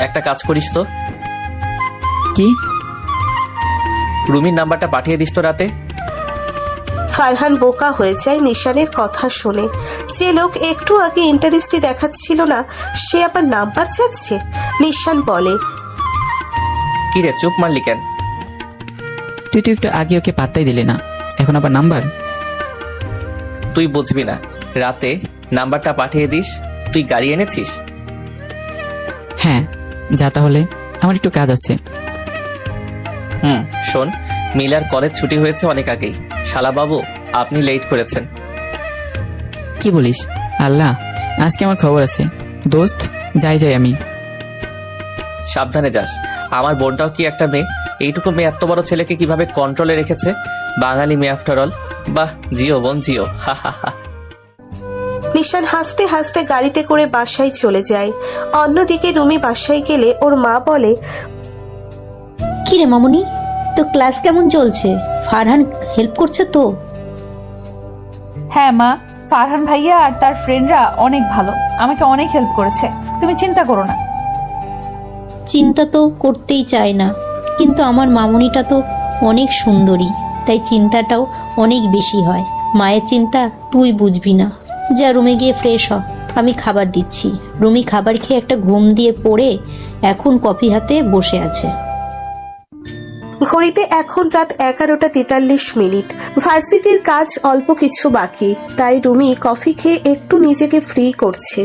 একটা কাজ করিস তো। কি? রুমির নাম্বারটা পাঠিয়ে দিস তো রাতে। ফারহান বোকা হয়ে যায় নিশানের কথা শুনে। যে লোক একটু আগে ইন্টারেস্টই দেখাচ্ছিল না, সে আবার নাম্বার চাচ্ছে। নিশান বলে, কি রে, চুপ মারলি কেন? তুই তো একটু আগে ওকে পাত্তাই দিলি না, এখন আবার নাম্বার? তুই বুঝবি না, রাতে নাম্বারটা পাঠিয়ে দিস। তুই গাড়ি এনেছিস? হ্যাঁ, যা তাহলে, আমার একটু কাজ আছে। শোন, মিলার কলেজ ছুটি হয়েছে অনেক আগেই। শালা বাবু, আপনি লেট করেছেন। কি বলিস? আল্লাহ, আজকে আমার খবর আছে দোস্ত। যাই আমি। সাবধানে যাস। আমার বোনটাও কি একটা মেয়ে, এইটুকু মেয়ে এত বড় ছেলেকে কিভাবে কন্ট্রোলে রেখেছে। বাঙালি মেয়ে আফটার অল। বাহ, জিও বোন জিও, হা হা হা। নিশান হাসতে হাসতে গাড়িতে করে বাসায় চলে যায়। অন্যদিকে রুমি বাসায় গেলে ওর মা বলে, কি রে মামুনি, তো ক্লাস কেমন চলছে? ফারহান হেল্প করছে তো? হ্যাঁ মা, ফারহান ভাইয়া আর তার ফ্রেন্ডরা অনেক ভালো, আমাকে অনেক হেল্প করেছে। তুমি চিন্তা করো না। চিন্তা তো করতেই চায় না, কিন্তু আমার মামুনিটা তো অনেক সুন্দরী, তাই চিন্তাটাও অনেক বেশি হয়। মায়ের চিন্তা তুই বুঝবি না। যা রুমে গিয়ে ফ্রেশ হ, আমি খাবার দিচ্ছি। রুমি খাবার খেয়ে একটা ঘুম দিয়ে পড়ে এখন কফি হাতে বসে আছে। ঘড়িতে এখন রাত 11:43। ভার্সিটির কাজ অল্প কিছু বাকি, তাই রুমি কফি খেয়ে একটু নিজেকে ফ্রি করছে,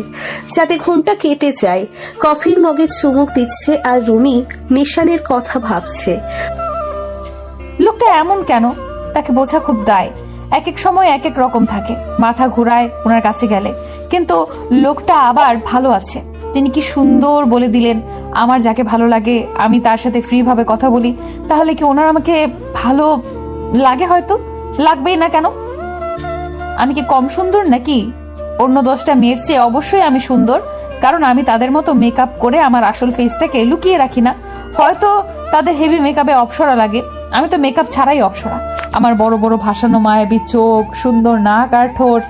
যাতে ঘুমটা কেটে যায়। কফির মগে চুমুক দিচ্ছে আর রুমি নিশানের কথা ভাবছে। লোকটা এমন কেন? তাকে বোঝা খুব দায়। এক এক সময় এক এক রকম থাকে, মাথা ঘুরায় ওনার কাছে গেলে। কিন্তু লোকটা আবার ভালো আছে। তিনি কি সুন্দর বলে দিলেন, আমার যাকে ভালো লাগে আমি তার সাথে ফ্রি ভাবে কথা বলি। তাহলে কি ওনার আমাকে ভালো লাগে? হয়তো লাগবেই না কেন? আমি কি কম সুন্দর নাকি? অন্য 10টা মেয়ের চেয়ে অবশ্যই আমি সুন্দর, কারণ আমি তাদের মতো মেকআপ করে আমার আসল ফেসটাকে লুকিয়ে রাখি না। হয়তো তাদের হেভি মেকআপে অপসরা লাগে, আমি তো মেকআপ ছাড়াই অপসরা। আমার বড় বড় ভাসানো মায়াবী চোখ, সুন্দর নাক আর ঠোঁট।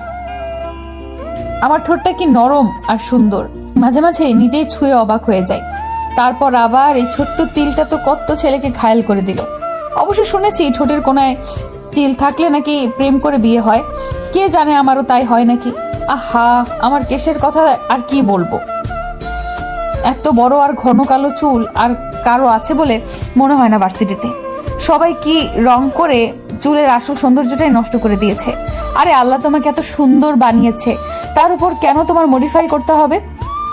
আমার ঠোঁটটা কি নরম আর সুন্দর, মাঝে মাঝে নিজেই ছুঁয়ে অবাক হয়ে যায়। তারপর আবার এই ছোট্ট তিলটা তো কত ছেলেকে ঘায়েল করে দিল। অবশ্য শুনেছি ঠোঁটের কোনায় তিল থাকলে নাকি প্রেম করে বিয়ে হয়। কে জানে, আমারও তাই হয় নাকি। আহা, আমার কেশের কথা আর কি বলবো। এত বড় আর ঘন কালো চুল আর কারো আছে বলে মনে হয় না ভার্সিটিতে। সবাই কি রং করে চুলের আসল সৌন্দর্যটাই নষ্ট করে দিয়েছে। আরে আল্লাহ তোমাকে এত সুন্দর বানিয়েছে, তার উপর কেন তোমার মডিফাই করতে হবে?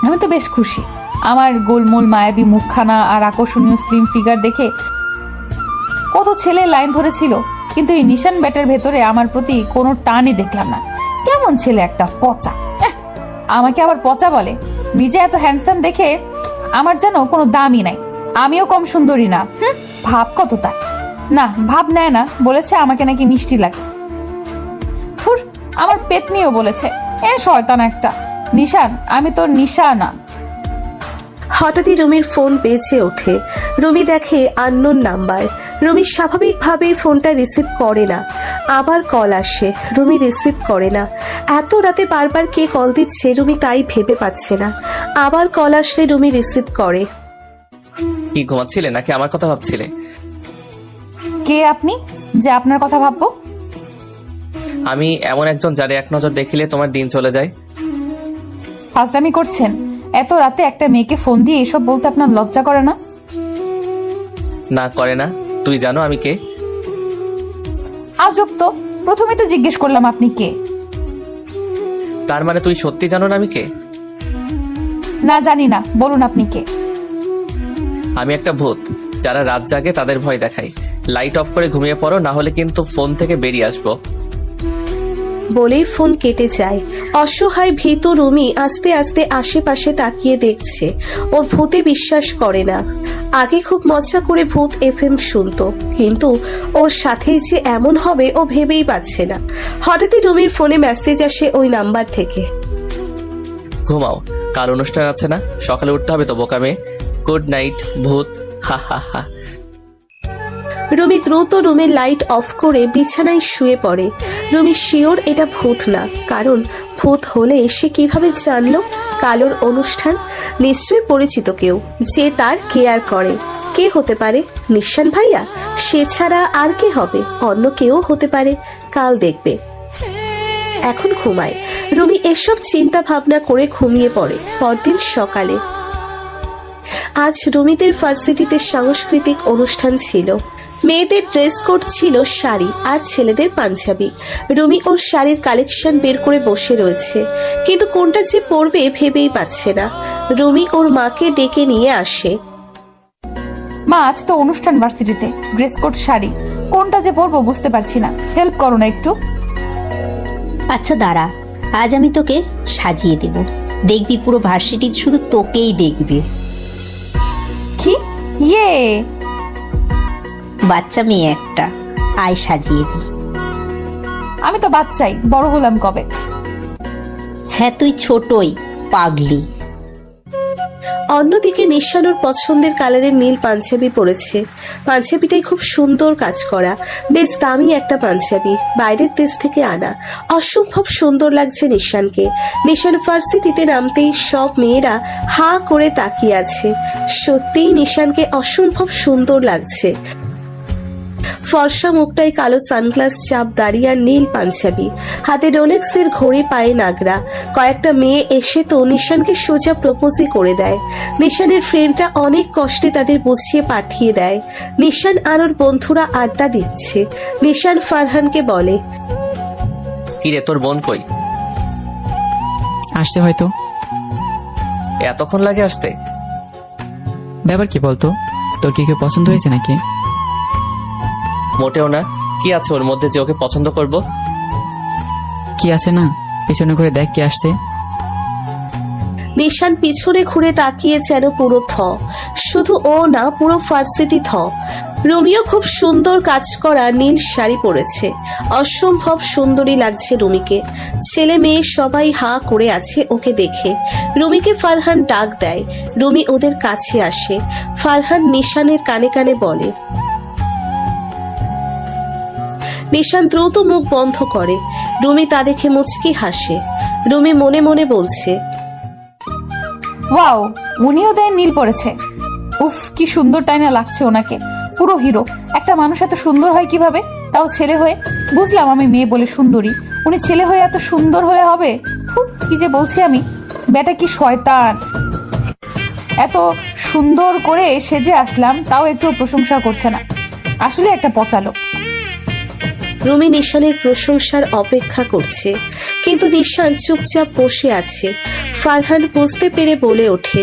আমি তো বেশ খুশি। আমার গোলমোল মায়াবী মুখখানা আর আকর্ষণীয় স্লিম ফিগার দেখে কত ছেলে লাইন ধরেছিল, কিন্তু এই নিশান ব্যাটার ভেতরে আমার প্রতি কোনো টানই দেখলাম না। কেমন ছেলে একটা, পচা। আমাকে আবার পচা বলে? নিজে এত হ্যান্ডসাম দেখে আমার যেন কোনো দামই নাই। আমিও কম সুন্দরী না। ভাব কত তার? না, ভাব নেয় না, বলেছে আমাকে নাকি মিষ্টি লাগে। থুর, আমার পেট নিয়েও বলেছে। শয়তান একটা। নিশান, আমি তোর নিশা না। হঠাৎই রুমির ফোন বেজে ওঠে। রুমি দেখে আননোন নাম্বার। রুমি স্বাভাবিকভাবেই ফোনটা রিসিভ করে না। আবার কল আসে, রুমি রিসিভ করে না। এত রাতে বারবার কে কল দিচ্ছে রুমি তাই ভেবে পাচ্ছে না। আবার কল আসলে রুমি রিসিভ করে। কি ঘুমাচ্ছিলে নাকি আমার কথা ভাবছিলে? কে আপনি যে আপনার কথা ভাববো? আমি এমন একজন যারে এক নজর দেখিলে তোমার দিন চলে যায়। ফাজলামি করছেন? এত রাতে একটা মেয়েকে ফোন দিয়ে এসব বলতে আপনার লজ্জা করে না? না, করে না। তুই জানো আমি কে? আজব তো, প্রথমে তো জিজ্ঞেস করলাম আপনি কে। তার মানে তুই সত্যি জানো না আমি কে? না, জানি না, বলুন আপনি কে। আমি একটা ভূত। যারা রাত জাগে তাদের ভয় দেখাই। লাইট অফ করে ঘুমিয়ে পড়ো, না হলে কিন্তু ফোন থেকে বেরিয়ে আসবো। বলেই ফোন কেটে যায়। অসহায় ভীত রুমি আস্তে আস্তে আশেপাশে তাকিয়ে দেখছে। ও ভূতে বিশ্বাস করে না। আগে খুব মজা করে ভূত এফএম শুনতো, কিন্তু ওর সাথেই যে এমন হবে ও ভেবেই পাচ্ছে না। হঠাৎই রুমির ফোনে মেসেজ আসে ওই নাম্বার থেকে। ঘুমাও, কাল অনুষ্ঠান আছে না, সকালে উঠতে হবে তো বোকা মেয়ে। গুড নাইট ভূত, হা হা হা। রুমি দ্রুত রুমের লাইট অফ করে বিছানায় শুয়ে পড়ে। রুমি শিওর এটা ভূত না, কারণ ভূত হলে সে কিভাবে জানলো কালোর অনুষ্ঠান? নিশ্চয়ই পরিচিত কেউ যে তার কেয়ার করে। কে হতে পারে? নিশান ভাইয়া? সে ছাড়া আর কে হবে? অন্য কেউ হতে পারে, কাল দেখবে। এখন ঘুমায়। রুমি এসব চিন্তা ভাবনা করে ঘুমিয়ে পড়ে। পরদিন সকালে আজ রুমিদের ভার্সিটিতে সাংস্কৃতিক অনুষ্ঠান ছিল। মেয়েদের ড্রেস কোড ছিল শাড়ি আর ছেলেদের পাঞ্জাবি। রুমি ওর শাড়ির কালেকশন বের করে বসে রয়েছে, কিন্তু কোনটা যে পরবে ভেবেই পাচ্ছে না। রুমি ওর মাকে ডেকে নিয়ে আসে। মা, আজ তো অনুষ্ঠান ভার্সিটিতে, ড্রেস কোড শাড়ি, কোনটা যে পরবো বুঝতে পারছি না, হেল্প করো না একটু। আচ্ছা দাঁড়া, আজ আমি তোকে সাজিয়ে দেব। দেখবি পুরো ভার্সিটি শুধু তোকেই দেখবে। কি? ইয়ে, বাচ্চা মেয়ে একটা, আয় সাজিয়ে দি। আমি তো বাচ্চাই, বড় হলাম কবে? হ্যাঁ, তুই ছোটই, পাগলি। অন্যদিকে নিশানুর পছন্দের কালারের নীল পাঞ্জাবি পরেছে। পাঞ্জাবিটাই খুব সুন্দর কাজ করা, বেশ দামি একটা পাঞ্জাবি, বাইরের দেশ থেকে আনা। অসম্ভব সুন্দর লাগছে নিশানকে। নিশান ভার্সিটিতে নামতেই সব মেয়েরা হা করে তাকিয়ে আছে। সত্যিই নিশানকে অসম্ভব সুন্দর লাগছে। ফর্সা মুখটায় কালো সানগ্লাস চাপ দাঁড়িয়ে আর নীল পাঞ্জাবি, হাতে রোলেক্সের ঘড়ি, পায়ে নাগরা। কয়েকটা মেয়ে এসে তো নিশানকে সোজা প্রপোজই করে দেয়। নিশানের ফ্রেন্ডরা অনেক কষ্টে তাদের বুঝিয়ে পাঠিয়ে দেয়। নিশান আর ওর বন্ধুরা আড্ডা দিচ্ছে। নিশান ফারহানকে বলে, কি রে, তোর বোন কই? আসছে হয়তো। এতক্ষণ লাগে আসতে? ব্যাপার কি বলতো, তোর কি কেউ পছন্দ হয়েছে নাকি? মোটেও না। কি আছে ওর মধ্যে যে ওকে পছন্দ করব? কি আছে না, পিছনে করে দেখ কে আসছে। নিশান পিছনে ঘুরে তাকিয়ে যেন পুরো থ। শুধু ও না, পুরো ভার্সিটি থ। রুমিও খুব সুন্দর কাজ করা নীল শাড়ি পরেছে। অসম্ভব সুন্দরী লাগছে রুমিকে। ছেলে মেয়ে সবাই হা করে আছে ওকে দেখে। রুমিকে ফারহান ডাক দেয়। রুমি ওদের কাছে আসে। ফারহান নিশানের কানে কানে বলে। নিশান দ্রুত মুখ বন্ধ করে। রুমি তা দেখে মুচকি হাসে। রুমি মনে মনে বলছে, ওয়াও, উনিও দেয় নীল পড়েছে। উফ, কি সুন্দর টাইনা লাগছে ওনাকে, পুরো হিরো। একটা মানুষ এত সুন্দর হয় কিভাবে, তাও ছেলে হয়ে? বুঝলাম আমি মেয়ে বলে সুন্দরী, উনি ছেলে হয়ে এত সুন্দর হয়ে হবে? কি যে বলছি আমি, বেটা কি শয়তান। এত সুন্দর করে সেজে আসলাম, তাও একটু প্রশংসা করছে না। আসলে একটা পচা লোক। রুমি নিশানের প্রশংসার অপেক্ষা করছে, কিন্তু নিশান চুপচাপ বসে আছে। ফারহান বুঝতে পেরে বলে ওঠে,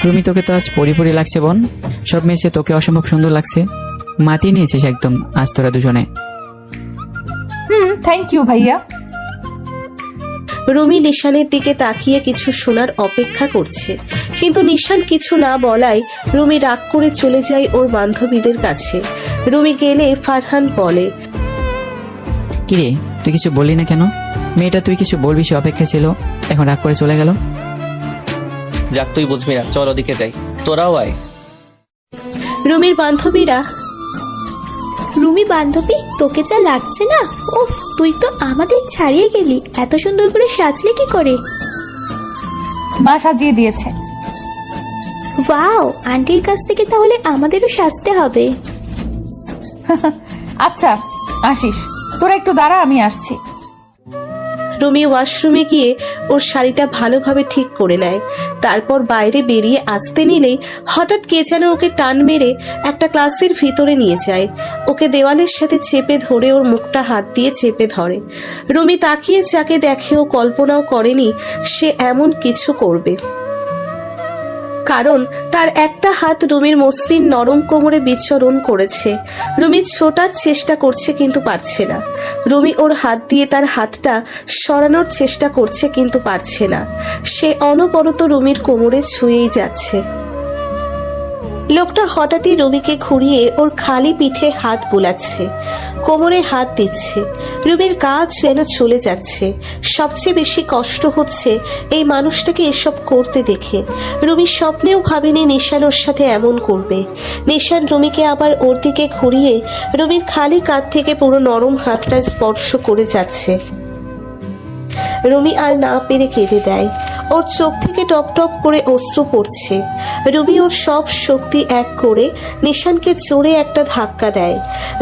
রুমি, তোকে তো আজ পরি লাগছে বোন। সব মিশে তোকে অসম্ভব সুন্দর লাগছে। মাতিয়ে নিয়েছিস একদম আজ তোরা দুজনে। থ্যাংক ইউ ভাইয়া। রুমি নিশানের দিকে তাকিয়ে কিছু শোনার অপেক্ষা করছে, কিন্তু নিশান কিছু না বলায় রুমি রাগ করে চলে যায় ওর বান্ধবীদের কাছে। রুমি গেলে ফারহান বলে, কিরে, তুই কিছু বললি না কেন? মেয়েটা তুই কিছু বলবি সে অপেক্ষা ছিল, এখন রাগ করে চলে গেল। যাক, তুই বুঝবি না, চল ওদিকে যাই, তোরাও আয়। রুমির বান্ধবীরা, রুমি বান্ধবী, তোকে যা লাগছে না, উফ, তুই তো আমাদের ছাড়িয়ে গেলি। এত সুন্দর করে সাজলে কি করে? মা সাজিয়ে দিয়েছে। ওয়াও, আন্টির কাছ থেকে তাহলে আমাদেরও সাজতে হবে। আচ্ছা আসিস, তোরা একটু দাঁড়া, আমি আসছি। রুমি ওয়াশরুমে গিয়ে ওর শাড়িটা ভালোভাবে ঠিক করে নেয়। তারপর বাইরে বেরিয়ে আসতে নিলেই হঠাৎ কে যেন ওকে টান মেরে একটা ক্লাসের ভিতরে নিয়ে যায়। ওকে দেওয়ালের সাথে চেপে ধরে ওর মুখটা হাত দিয়ে চেপে ধরে। রুমি তাকিয়ে যাকে দেখে ও কল্পনাও করেনি সে এমন কিছু করবে, কারণ তার একটা হাত রুমির মসৃণ নরম কোমরে বিচরণ করেছে। রুমি ছোটার চেষ্টা করছে কিন্তু পারছে না। রুমি ওর হাত দিয়ে তার হাতটা সরানোর চেষ্টা করছে কিন্তু পারছে না। সে অনবরত রুমির কোমরে ছুঁয়েই যাচ্ছে। লোকটা হঠাৎই রুমিকে ঘুরিয়ে ওর খালি পিঠে হাত বুলাচ্ছে, কোমরে হাত দিচ্ছে। রুমির গা যেন চলে যাচ্ছে। সবচেয়ে বেশি কষ্ট হচ্ছে এই মানুষটাকে এসব করতে দেখে। রুমি স্বপ্নেও ভাবেনি নিশান ওর সাথে এমন করবে। নিশান রুমিকে আবার ওর দিকে ঘুরিয়ে রুমির খালি কাঁধ থেকে পুরো নরম হাতটা স্পর্শ করে যাচ্ছে। রুমি আর না পেরে কেঁদে দেয়। ওর চোখ থেকে টপ টপ করে অশ্রু পড়ছে। রুমি ওর সব শক্তি এক করে নিশানকে জোরে একটা ধাক্কা দেয়।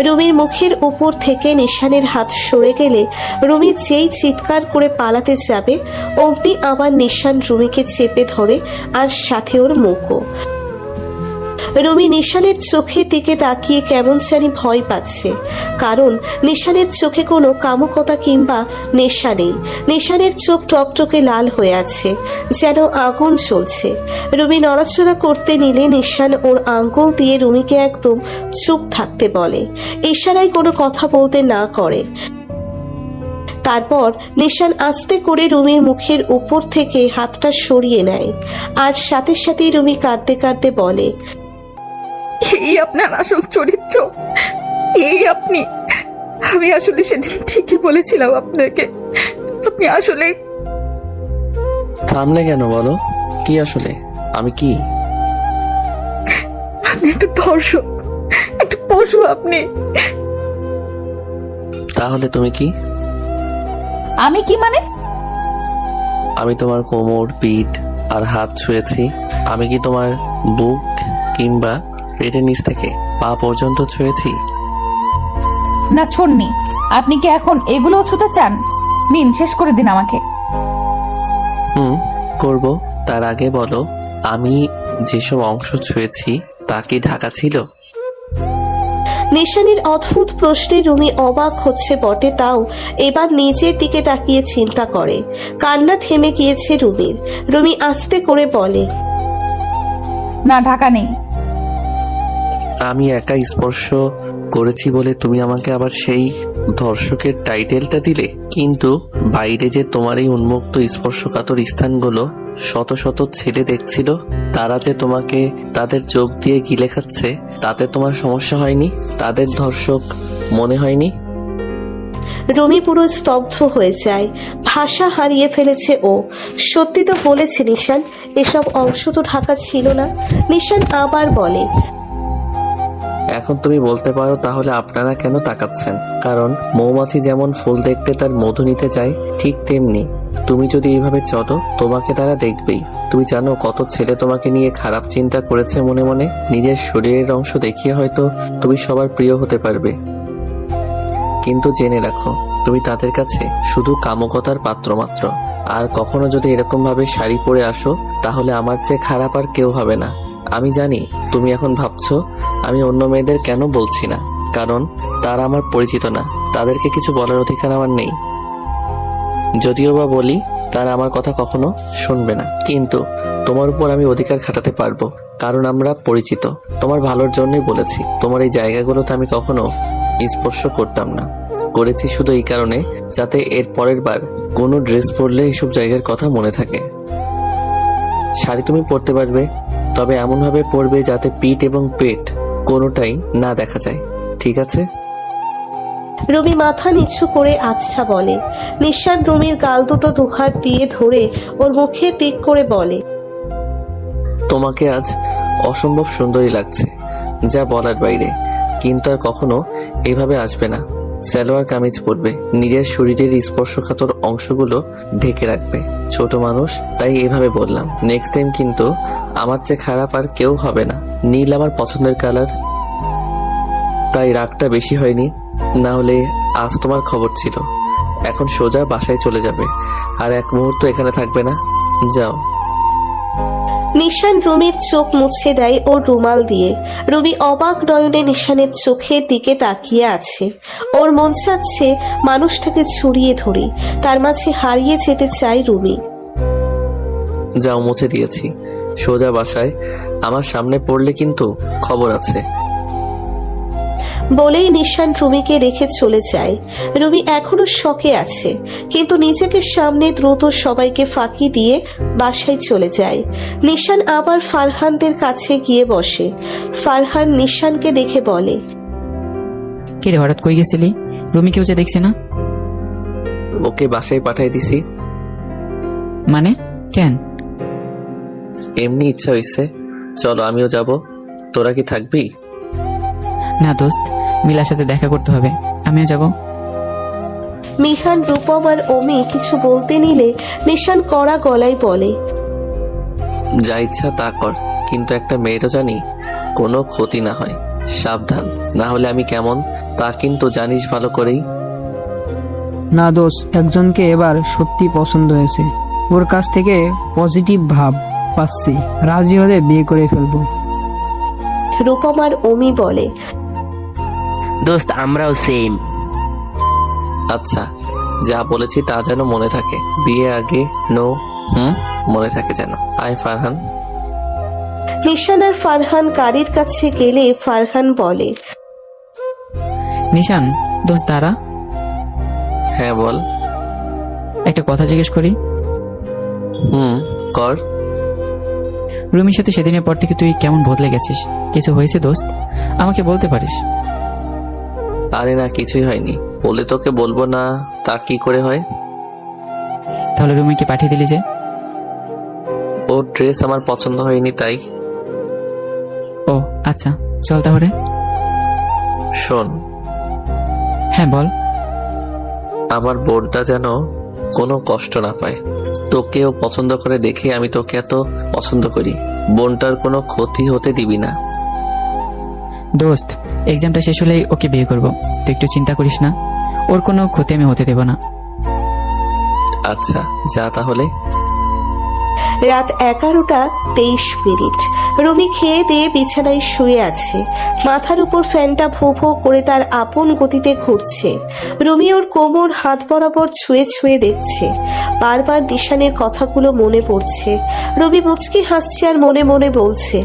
রুমির মুখের উপর থেকে নিশানের হাত সরে গেলে রুমি যেই চিৎকার করে পালাতে যাবে অমনি আবার নিশান রুমিকে চেপে ধরে, আর সাথে ওর মুখও। রুমি নিশানের চোখের দিকে তাকিয়ে কেমন জানি ভয় পাচ্ছে, কারণ নিশানের চোখে কোনো কামুকতা কিংবা নেশা নেই। নিশানের চোখ টকটকে লাল হয়ে আছে, যেন আগুন জ্বলছে। রুমি নড়াচড়া করতে নিলে নিশান ওর আঙ্গুল দিয়ে রুমিকে একদম চুপ থাকতে বলে, ইশারায় কোনো কথা বলতে না করে। তারপর নিশান আস্তে করে রুমির মুখের উপর থেকে হাতটা সরিয়ে নেয়, আর সাথে সাথেই রুমি কাঁদতে কাঁদতে বলে, এই আপনার আসল চরিত্র, এই আপনি। আমি আসলে সেদিন ঠিকই বলেছিলাম আপনাকে, আপনি আসলে। থামলে কেন বলো, কি আসলে আমি কি? আপনি একটা ধর্ষক, একটা পশু আপনি। তাহলে তুমি কি? আমি কি মানে? আমি তোমার কোমর, পিঠ আর হাত ছুঁয়েছি। আমি কি তোমার বুক কিংবা পেটের নিচ থেকে পা পর্যন্ত ছুঁয়েছি? না ছন্নি, আপনি কি এখন এগুলো ছুতে চান? নিন, শেষ করে দিন আমাকে। করব। তার আগে বলো, আমি যেসব অংশ ছুঁয়েছি তা কি ঢাকা ছিল? নিশানের অদ্ভুত প্রশ্নে রুমি অবাক হচ্ছে বটে, তাও এবার নিজের দিকে তাকিয়ে চিন্তা করে। কান্না থেমে গিয়েছে রুমির। রুমি আস্তে করে বলে, না, ঢাকা নেই। আমি একা স্পর্শ করেছি বলে তুমি আমাকে আবার সেই ধর্ষকের টাইটেলটা দিলে, কিন্তু বাইরে যে তোমার এই উন্মুক্ত স্পর্শকাতর স্থানগুলো শত শত ছেলে দেখছিল, তারা যে তোমাকে তাদের চোখ দিয়ে গিলে খাচ্ছে, তাতে তোমার সমস্যা হয়নি? তাদের ধর্ষক মনে হয়নি? রুমি পুরো স্তব্ধ হয়ে যায়, ভাষা হারিয়ে ফেলেছে ও। সত্যি তো বলেছে নিশান, এসব অংশ তো ঢাকা ছিল না। নিশান আবার বলে, এখন তুমি বলতে পারো তাহলে আপনারা কেন তাকাচ্ছেন? কারণ মৌমাছি যেমন ফুল দেখতে তার মধু নিতে যায়, ঠিক তেমনি তুমি যদি এইভাবে চলো তোমাকে তারা দেখবেই। তুমি জানো কত ছেলে তোমাকে নিয়ে খারাপ চিন্তা করেছে মনে মনে। নিজের শরীরের অংশ দেখিয়ে হয়তো তুমি সবার প্রিয় হতে পারবে, কিন্তু জেনে রাখো তুমি তাদের কাছে শুধু কামুকতার পাত্র মাত্র। আর কখনো যদি এরকম ভাবে শাড়ি পরে আসো তাহলে আমার চেয়ে খারাপ আর কেউ হবে না। আমি জানি তুমি এখন ভাবছো আমি অন্য মেয়েদের কেন বলছি না, কারণ তারা আমার পরিচিত না, তাদেরকে কিছু বলার অধিকার আমার নেই। যদিও বা বলি তারা আমার কথা কখনো শুনবে না, কিন্তু তোমার উপর আমি অধিকার খাটাতে পারবো, কারণ আমরা পরিচিত। তোমার ভালোর জন্যই বলেছি। তোমার এই জায়গাগুলোতে আমি কখনো স্পর্শ করতাম না, করেছি শুধু এই কারণে যাতে এর পরের বার কোনো ড্রেস পরলে এইসব জায়গার কথা মনে থাকে। শাড়ি তুমি পরতে পারবে, তবে এমনভাবে পরবে যাতে পিঠ এবং পেট কোনোটাই না দেখা যায়, ঠিক আছে? রুমি মাথা নিচু করে আচ্ছা বলে। নিশান রুমির গাল দুটো দুহাত দিয়ে ধরে ওর মুখের দিক করে বলে, তোমাকে আজ অসম্ভব সুন্দরী লাগছে, যা বলার বাইরে। কিন্তু আর কখনো এভাবে আসবে না। সালোয়ার কামিজ পরবে, নিজের শরীরের স্পর্শকাতর অংশগুলো ঢেকে রাখবে। ছোট মানুষ, তাই এভাবে বললাম। নেক্সট টাইম কিন্তু আমার চেয়ে খারাপ আর কেউ হবে না। নীল আমার পছন্দের কালার, তাই রাগটা বেশি হয়নি। না হলে আজ তোমার খবর ছিল। এখন সোজা বাসায় চলে যাবে, আর এক মুহূর্ত এখানে থাকবে না। যাও। নিশান রুমির চোখ মুছে দেয় ওর রুমাল দিয়ে। রুমি অবাক নয়নে নিশানের চোখের দিকে তাকিয়ে আছে। ওর মন চাচ্ছে মানুষটাকে ছড়িয়ে ধরি, তার মাঝে হারিয়ে যেতে চায় রুমি। যাও, মুছে দিয়েছি। সোজা বাসায়। আমার সামনে পড়লে কিন্তু খবর আছে। বলেই নিশান রুমিকে রেখে চলে যায়। রুমি এখনো শকে আছে, কিন্তু নিজেকে সামনে দ্রুত সবাইকে ফাঁকি দিয়ে বাসায় চলে যায়। নিশান আবার ফারহানদের কাছে গিয়ে বসে। ফারহান নিশানকে দেখে বলে, কে রে, হঠাৎ কই গেছিলি? রুমি কেউ যে দেখছি না। ওকে বাসায় পাঠাই দিছি। মানে কেন? এমনি ইচ্ছা হইছে। চলো, আমিও যাব। তোরা কি থাকবি? না দোস্ত, মিলার সাথে দেখা করতে হবে, আমিও যাব। মিহান, রূপম আর অমি কিছু বলতে নিলে নিশান কড়া গলায় বলে, যা ইচ্ছা তা কর, কিন্তু একটা মেয়েরও জানি কোনো ক্ষতি না হয়। সাবধান, না হলে আমি কেমন তা কিন্তু জানিস ভালো করেই। না দোষ, একজনকে এবার সত্যি পছন্দ হয়েছে। ওর কাছ থেকে পজিটিভ ভাব পাচ্ছি। রাজি হলে বিয়ে করে ফেলবো। রূপম আর অমি বলে, দোস্ত আমরাও সেম। আচ্ছা, যা বলেছি তা যেন মনে থাকে। বিয়ে আগে নো। মনে থাকে যেন। আয় ফারহান। নিশান আর ফারহান গাড়ির কাছে গেলে ফারহান বলে, নিশান দোস্ত দাঁড়া, হ্যাঁ বল। একটা কথা জিজ্ঞেস করি। কর। রুমির সাথে সেদিনের পর থেকে তুই কেমন বদলে গেছিস? কিছু হয়েছে দোস্ত? আমাকে বলতে পারিস। আরে না, কিছুই হয়নি। বলে তোকে বলবো না তা কি করে হয়? তাহলে রুমিকে পাঠিয়ে দিলি যে? ওর ড্রেস আমার পছন্দ হয়নি তাই। ও আচ্ছা, চল তাহলে। শোন। হ্যাঁ বল। আমার বোনটা যেন কোনো কষ্ট না পায়। তোকেও পছন্দ করে দেখে আমি তোকে এত পছন্দ করি। বোনটার কোনো ক্ষতি হতে দিবি না। দোস্ত, এক্সামটা শেষ হলেই ওকে বিয়ে করব, তুই একটু চিন্তা করিস না। ওর কোনো ক্ষতি আমি হতে দেব না। আচ্ছা, যা তাহলে। রাত 11:23। রুমি খেয়ে দিয়ে বিছানায় শুয়ে আছে। মাথার উপর ফ্যানটা ভো ভো করে তার আপন গতিতে ঘুরছে। রুমি ওর কোমর হাত বরাবর ছুঁয়ে ছুঁয়ে দেখছে। বারবার নিশানের কথাগুলো মনে পড়ছে। রুমি মুচকি হাসছে আর মনে মনে বলছে,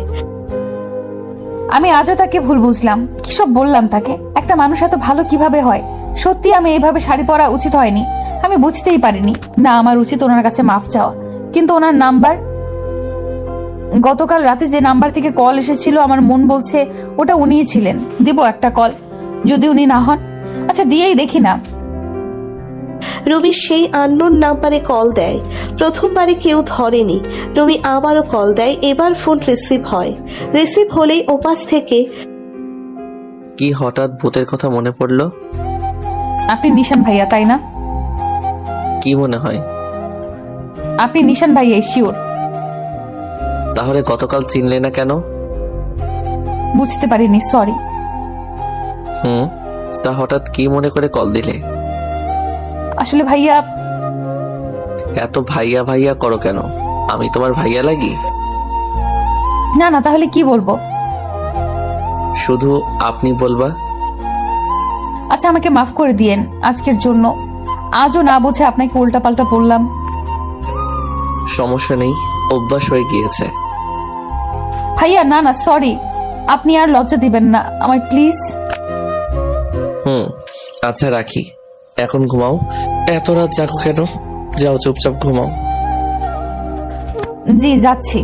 আমি আজও তাকে ভুল বুঝলাম। কি সব বললাম তাকে। একটা মানুষ এত ভালো কিভাবে হয়? সত্যি আমি এইভাবে শাড়ি পরা উচিত হয়নি। আমি বুঝতেই পারিনি। না, আমার উচিত ওনার কাছে মাফ চাওয়া। কিন্তু ওনার নাম্বার, গতকাল রাতে যে নাম্বার থেকে কল এসেছিল, আমার মন বলছে ওটা উনিই ছিলেন। দিব একটা কল, যদি উনি না হন। আচ্ছা, দিয়েই দেখি না। রুমি সেই আননোন নাম্বারে কল দেয়। প্রথমবারে কেউ ধরেনি। রুমি আবারও কল দেয়। এবার ফোন রিসিভ হয়। রিসিভ হলেই ওপাশ থেকে, কি হঠাৎ ভূতের কথা মনে পড়লো? আপনি নিশান ভাইয়া, তাই না? কি মনে হয়? আপনি নিশান ভাইয়া, শিওর? তাহলে গতকাল চিনলে না কেন? বুঝতে পারিনি, সরি। তা হঠাৎ কি মনে করে কল দিলে? আসলে ভাইয়া, এত ভাইয়া ভাইয়া করো কেন? আমি তোমার ভাইয়া লাগি? না না, তাহলে কি বলবো? শুধু আপনি বলবা। আচ্ছা, আমাকে মাফ করে দিয়েন আজকের জন্য। আজও না বুঝে আপনাকে উল্টাপাল্টা বললাম। সমস্যা নেই, অভ্যাস হয়ে গিয়েছে। ভাইয়া না না, সরি। আপনি আর লজ্জা দিবেন না আমায়, প্লিজ। আচ্ছা রাখি, এখন ঘুমাও। এত রাত জাগো কেন? যাও চুপচাপ ঘুমাও। জি যাচ্ছি।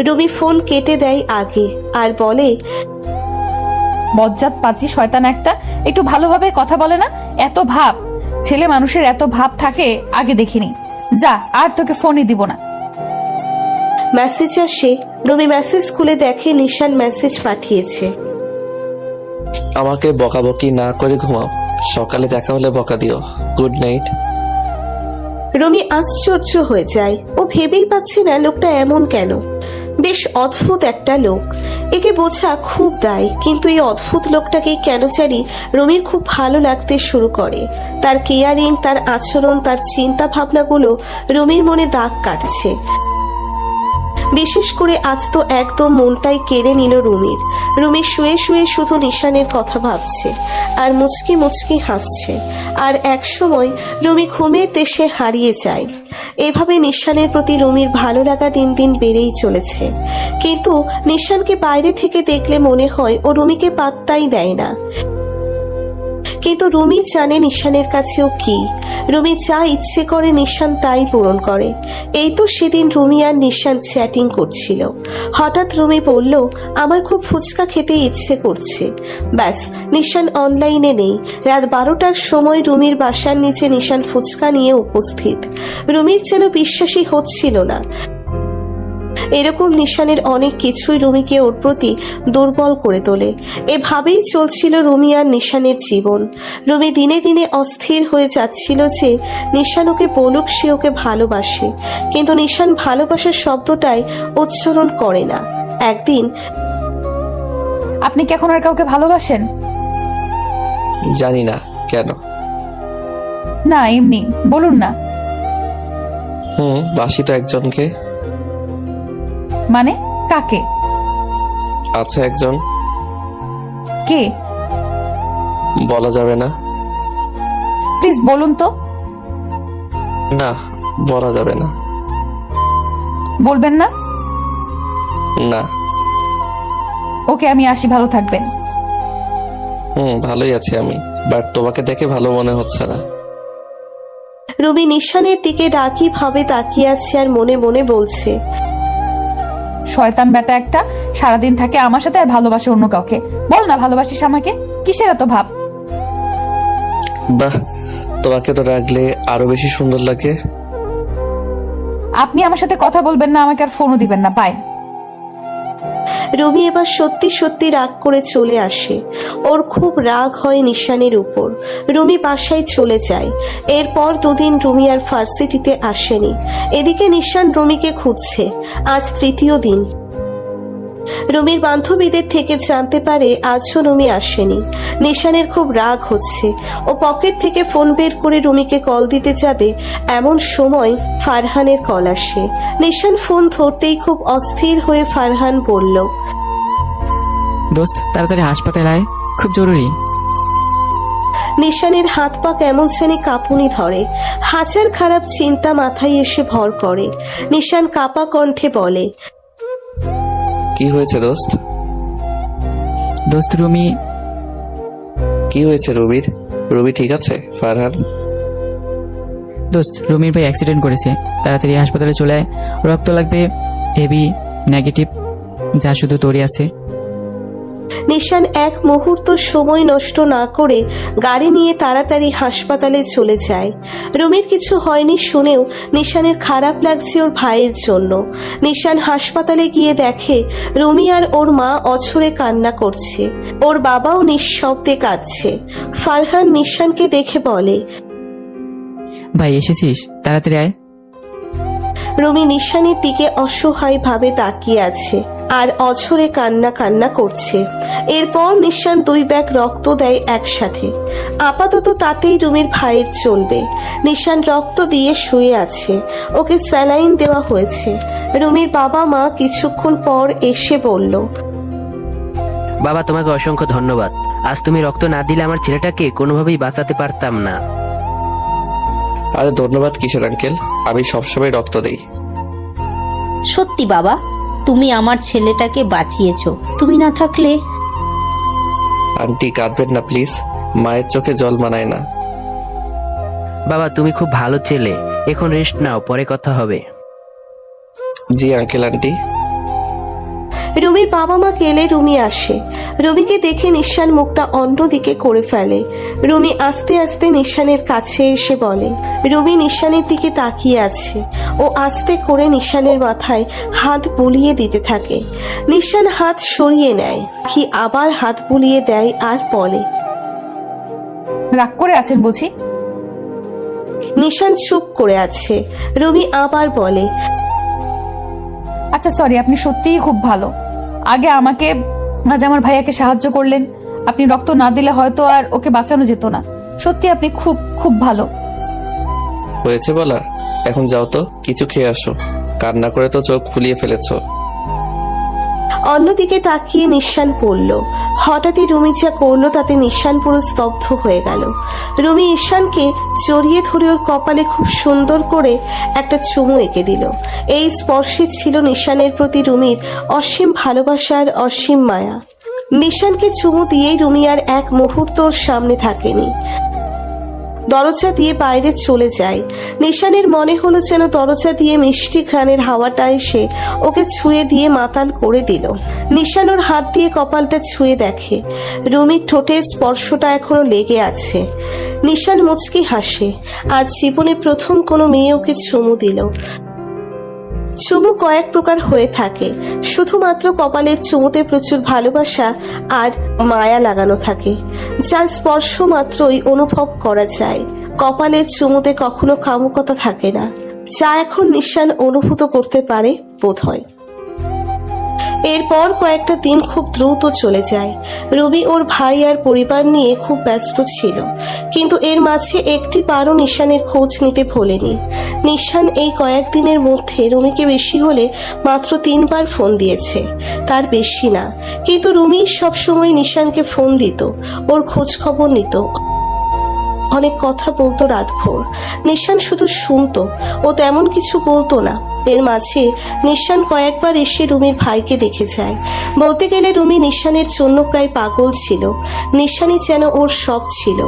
রুমি ফোন কেটে দেয় আগে আর বলে, বজ্জাত পাচি শয়তান একটা, একটু ভালোভাবে কথা বলে না? এত ভাব, ছেলে মানুষের এত ভাব থাকে আগে দেখিনি। যা, আর তোকে ফোনই দিব না। মেসেজ আসে। রুমি মেসেজ খুলে দেখে নিশান মেসেজ পাঠিয়েছে। আমাকে বকাবকি না করে ঘুমাও, সকালে দেখা হলে বকা দিও। Good night. রুমি আশ্চর্য হয়ে যায়। ও ভেবেই পাচ্ছে না লোকটা এমন কেন। বেশ অদ্ভুত একটা লোক, একে বোঝা খুব দায়। কিন্তু এই অদ্ভুত লোকটাকে কেন জানি রুমির খুব ভালো লাগতে শুরু করে। তার কেয়ারিং, তার আচরণ, তার চিন্তা ভাবনাগুলো রুমির মনে দাগ কাটছে। বিশেষ করে আজ তো একদম মনটাই কেড়ে নিল রুমির। রুমি শুয়ে শুয়ে শুধু নিশানের কথা ভাবছে আর মুচকি মুচকি হাসছে। আর এক সময় রুমি ঘুমের দেশে হারিয়ে যায়। এভাবে নিশানের প্রতি রুমির ভালো লাগা দিন দিন বেড়েই চলেছে। কিন্তু নিশানকে বাইরে থেকে দেখলে মনে হয় ও রুমিকে পাত্তাই দেয় না। কিন্তু রুমি জানে নিশানের কাছেও কি। রুমি যা ইচ্ছে করে নিশান তাই পূরণ করে। এই তো সেদিন রুমি আর নিশান চ্যাটিং করছিল। হঠাৎ রুমি বলল, আমার খুব ফুচকা খেতে ইচ্ছে করছে। ব্যাস, নিশান অনলাইনে নেই। রাত 12টার সময় রুমির বাসার নিচে নিশান ফুচকা নিয়ে উপস্থিত। রুমির যেন বিশ্বাসই হচ্ছিল না। এরকম নিশানের অনেক কিছুই রুমিকে ওর প্রতি দুর্বল করে তোলে। এভাবেই চলছিল রুমি আর নিশানের জীবন। রুমি দিনে দিনে অস্থির হয়ে যাচ্ছিল যে নিশান ওকে বলুক সে ওকে ভালোবাসে, কিন্তু নিশান ভালোবাসার শব্দটাই উচ্চারণ করে না। একদিন, আপনি কি এখন আর কাউকে ভালোবাসেন? জানি না কেন। না, এমনি বলুন না। বাসি তো একজনকে। মানে কাকে? আচ্ছা একজন। কে? বলা যাবে না। প্লিজ বলুন তো। না, বলা যাবে না। বলবেন না? না। ওকে, আমি আসি, ভালো থাকবেন। ভালোই আছি আমি, বাট তোমাকে দেখে ভালো মনে হচ্ছে না। রুমি নিশানের দিকে রাগী ভাবে তাকিয়ে আছে আর মনে মনে বলছে, শয়তান বেটা একটা, সারাদিন থাকে আমার সাথে আর ভালোবাসে অন্য কাউকে। বল না ভালোবাসিস আমাকে, কিসের এত ভাব? বাহ, তোমাকে তো রাখলে আরো বেশি সুন্দর লাগে। আপনি আমার সাথে কথা বলবেন না, আমাকে আর ফোনও দিবেন না। বাই। রুমি এবার সত্যি সত্যি রাগ করে চলে আসে। ওর খুব রাগ হয় নিশানের উপর। রুমি বাসায় চলে যায়। এরপর দুদিন রুমি আর ভার্সিটিতে আসেনি। এদিকে নিশান রুমিকে খুঁজছে। আজ তৃতীয় দিন। রুমির বান্ধবীদের থেকে জানতে পারে আজও রুমি আসেনি। নিশানের খুব রাগ হচ্ছে। ও পকেট থেকে ফোন বের করে রুমিকে কল দিতে যাবে, এমন সময় ফারহানের কল আসে। নিশান ফোন ধরতেই খুব অস্থির হয়ে ফারহান বলল, দোস্ত তাড়াতাড়ি হাসপাতালে আয়, খুব জরুরি। নিশানের হাত পা কেমন জানি কাঁপুনি ধরে। হাজার খারাপ চিন্তা মাথায় এসে ভর করে। নিশান কাপা কণ্ঠে বলে, কি হয়েছে দোস্ত? দোস্ত রুমি। কি হয়েছে রুবির? রুবি ঠিক আছে? ফারহান, দোস্ত রুমির ভাই অ্যাক্সিডেন্ট করেছে, তাড়াতাড়ি হাসপাতালে চলে আয়। রক্ত লাগবে, এবি নেগেটিভ, যা শুধু তোরই আছে। নিশান এক মুহূর্ত সময় নষ্ট না করে গাড়ি নিয়ে তাড়াতাড়ি হাসপাতালে চলে যায়। রুমির কিছু হয়নি শুনেও নিশানের খারাপ লাগছে ওর ভাইয়ের জন্য। নিশান হাসপাতালে গিয়ে দেখে রুমি আর ওর মা অঝরে কান্না করছে। ওর বাবাও নিঃশব্দে কাঁদছে। ফারহান নিশানকে দেখে বলে, ভাই এসেছিস, তাড়াতাড়ি আয়। রুমি নিশানের দিকে অসহায় ভাবে তাকিয়ে আছে। আর অঝরে কান্না কান্না করছে। এরপর নিশান 2 ব্যাগ রক্ত দেয় একসাথে। আপাতত তাতেই রুমির ভাইয়ের চলবে। নিশান রক্ত দিয়ে শুয়ে আছে, ওকে স্যালাইন দেওয়া হয়েছে। রুমির বাবা মা কিছুক্ষণ পর এসে বলল, বাবা তোমাকে অসংখ্য ধন্যবাদ। আজ তুমি রক্ত না দিলে আমার ছেলেটাকে কোনোভাবেই বাঁচাতে পারতাম না। আরে ধন্যবাদ কিশোর আঙ্কেল, আমি সবসময় রক্ত দেই। সত্যি বাবা, তুমি আমার ছেলেটাকে বাঁচিয়েছো। তুমি না থাকলে। আন্টি কাঁদবেন না প্লিজ, মায়ের চোখে জল মানায় না। বাবা তুমি খুব ভালো ছেলে, এখন রেস্ট নাও, পরে কথা হবে। জি আঙ্কেল আন্টি। রুমির বাবা মা গেলে রুমি আসে। রুমিকে দেখে নিশান মুখটা অন্যদিকে করে ফেলে। রুমি আস্তে আস্তে নিশানের কাছে এসে বলে। রুমি নিশানের দিকে তাকিয়ে আছে। ও আস্তে করে নিশানের মাথায় হাত বুলিয়ে দিতে থাকে। নিশান হাত সরিয়ে নেয়, কি আবার হাত বুলিয়ে দেয় আর বলে, রাগ করে আছেন বুঝি? নিশান চুপ করে আছে। রুমি আবার বলে, আচ্ছা সরি, আপনি সত্যিই খুব ভালো। আগে আমাকে, আজ আমার ভাইয়াকে সাহায্য করলেন। আপনি রক্ত না দিলে হয়তো আর ওকে বাঁচানো যেত না। সত্যি আপনি খুব খুব ভালো। হয়েছে বলা, এখন যাও তো কিছু খেয়ে আসো, কান্না করে তো চোখ ফুলিয়ে ফেলেছো। অন্যদিকে তাকিয়ে নিশান পড়ল। হঠাৎই রুমি যা করলো তাতে নিশান পুরো স্তব্ধ হয়ে গেল। রুমি ঈশানকে জড়িয়ে ধরে ওর কপালে খুব সুন্দর করে একটা চুমু এঁকে দিল। এই স্পর্শে ছিল নিশানের প্রতি রুমির অসীম ভালোবাসার অসীম মায়া। নিশানকে চুমু দিয়েই রুমি আর এক মুহূর্তর সামনে থাকেনি, দরজা দিয়ে বাইরে চলে যায়। নিশানের মনে হলো যেন দরজা দিয়ে মিষ্টি ঘ্রাণের হাওয়াটা এসে ওকে ছুঁয়ে দিয়ে মাতাল করে দিল। নিশান ওর হাত দিয়ে কপালটা ছুঁয়ে দেখে, রুমির ঠোঁটের স্পর্শটা এখনো লেগে আছে। নিশান মুচকি হাসে। আজ জীবনে প্রথম কোনো মেয়ে ওকে চুমু দিল। চুমু কয়েক প্রকার হয়ে থাকে, শুধুমাত্র কপালের চুমুতে প্রচুর ভালোবাসা আর মায়া লাগানো থাকে, যার স্পর্শ মাত্রই অনুভব করা যায়। কপালের চুমুতে কখনো কামুকতা থাকে না, যা এখন নিশান অনুভূত করতে পারে বোধহয়। এরপর কয়েকটা দিন খুব দ্রুত চলে যায়। রুবি ওর ভাই আর পরিবার নিয়ে খুব ব্যস্ত ছিল, কিন্তু এর মাঝে একটি বারও নিশানের খোঁজ নিতে ভোলেনি। নিশান এই কয়েকদিনের মধ্যে রুমিকে বেশি হলে মাত্র 3 বার ফোন দিয়েছে, তার বেশি না। কিন্তু রুমি সবসময় নিশানকে ফোন দিত, ওর খোঁজ খবর নিত, অনেক কথা বলতো রাতভর। নিশান শুধু শুনতো, ও তেমন কিছু বলতো না। এর মাঝে নিশান কয়েকবার এসে রুমির ভাইকে দেখে যায়। বলতে গেলে রুমি নিশানের জন্য প্রায় পাগল ছিল। নিশানই যেন ওর সব ছিল।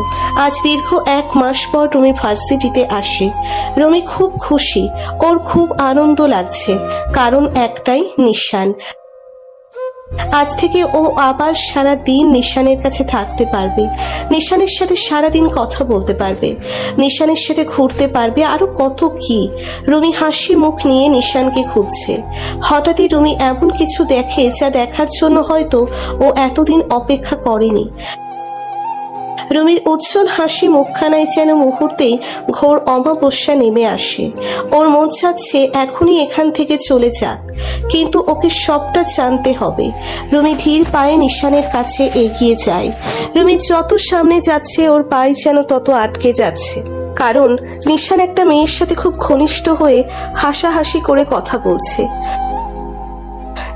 আজ দীর্ঘ 1 মাস পর রুমি ভার্সিটিতে আসে। রুমি খুব খুশি, ওর খুব আনন্দ লাগছে, কারণ একটাই, নিশান। আজ থেকে ও আবার সারা দিন নিশানের কাছে থাকতে পারবে, নিশানের সাথে সারাদিন কথা বলতে পারবে, নিশানের সাথে ঘুরতে পারবে, আরো কত কি। রুমি হাসি মুখ নিয়ে নিশানকে খুঁজছে। হঠাৎই রুমি এমন কিছু দেখে যা দেখার জন্য হয়তো ও এতদিন অপেক্ষা করেনি। রুমির উজ্জ্বল হাসি মুখখানায় যেন মুহূর্তেই ঘোর অমাবস্যা নেমে আসে। ওর মন চাচ্ছে এখনই এখান থেকে চলে যাক, কিন্তু ওকে সবটা জানতে হবে। রুমি ধীর পায়ে নিশানের কাছে এগিয়ে যায়। রুমি যত সামনে যাচ্ছে ওর পায়ে যেন তত আটকে যাচ্ছে, কারণ নিশান একটা মেয়ের সাথে খুব ঘনিষ্ঠ হয়ে হাসাহাসি করে কথা বলছে।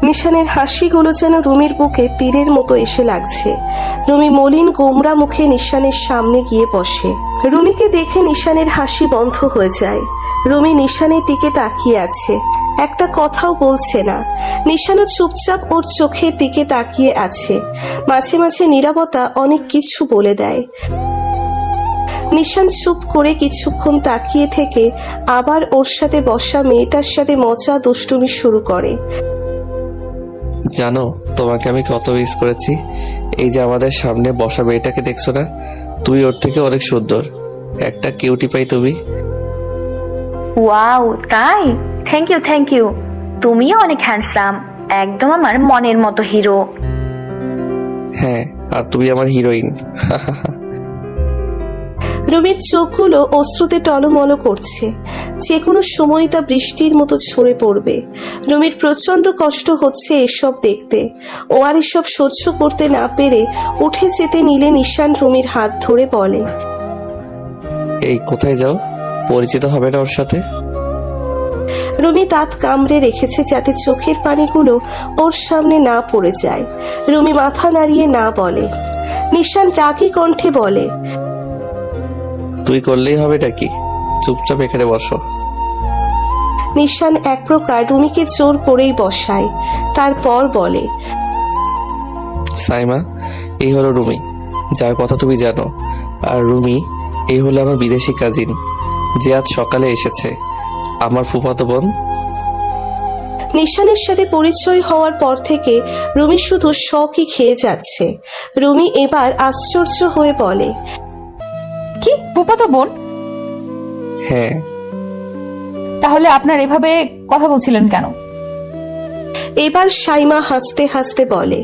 নিশানের হাসিগুলো যেন রুমির বুকে তীরের মতো এসে লাগছে। রুমি মলিন গোমরা মুখে নিশানের সামনে গিয়ে বসে। রুমিকে দেখে নিশানের হাসি বন্ধ হয়ে যায়। রুমি নিশানের দিকে তাকিয়ে আছে, একটা কথাও বলছে না। নিশানও চুপচাপ ওর চোখের দিকে তাকিয়ে আছে। মাঝে মাঝে নীরবতা অনেক কিছু বলে দেয়। নিশান চুপ করে কিছুক্ষণ তাকিয়ে থেকে আবার ওর সাথে বসা মেয়েটার সাথে মজা দুষ্টুমি শুরু করে। জানো তোমাকে আমি কত মিস করেছি। এই যে আমাদের সামনে বসা মেয়েটাকে দেখছো না, তুমি ওর থেকে অনেক সুন্দর, একটা কিউটি পাই তুমি। ওয়াও, তাই? Thank you. তুমিও অনেক হ্যান্ডসাম, একদম আমার মনের মতো হিরো। হ্যাঁ, আর তুমি আমার হিরোইন। রুমির চোখগুলো অশ্রুতে টলমল করছে, যে কোনো সময় তা বৃষ্টির মতো ঝরে পড়বে। রুমির প্রচন্ড কষ্ট হচ্ছে এসব দেখতে। ও আর এসব সহ্য করতে না পেরে উঠে যেতে নিলে নিশান রুমির হাত ধরে বলে, এই কোথায় যাও? পরিচিত হবে না ওর সাথে? রুমি দাঁত কামড়ে রেখেছে যাতে চোখের পানিগুলো ওর সামনে না পড়ে যায়। রুমি মাথা নাড়িয়ে না বলে। নিশান রাগী কণ্ঠে বলে, তুই করলেই হবে নাকি? চুপচাপ এখানে বসো। নিশান এক প্রকার রুমিকে জোর করেই বসায়, তারপর বলে, সাইমা, এই হলো রুমি, যার কথা তুমি জানো। আর রুমি, এই হলো আমার বিদেশি কাজিন, যে আজ সকালে এসেছে, আমার ফুফাতো বোন। নিশানের সাথে পরিচয় হওয়ার পর থেকে রুমি শুধু শখই খেয়ে যাচ্ছে। রুমি এবার আশ্চর্য হয়ে বলে, কি ফুফাতো বোন? হ্যাঁ। তাহলে আপনার এভাবে কথা বলছিলেন কেন? এবার সাইমা হাসতে হাসতে বলে,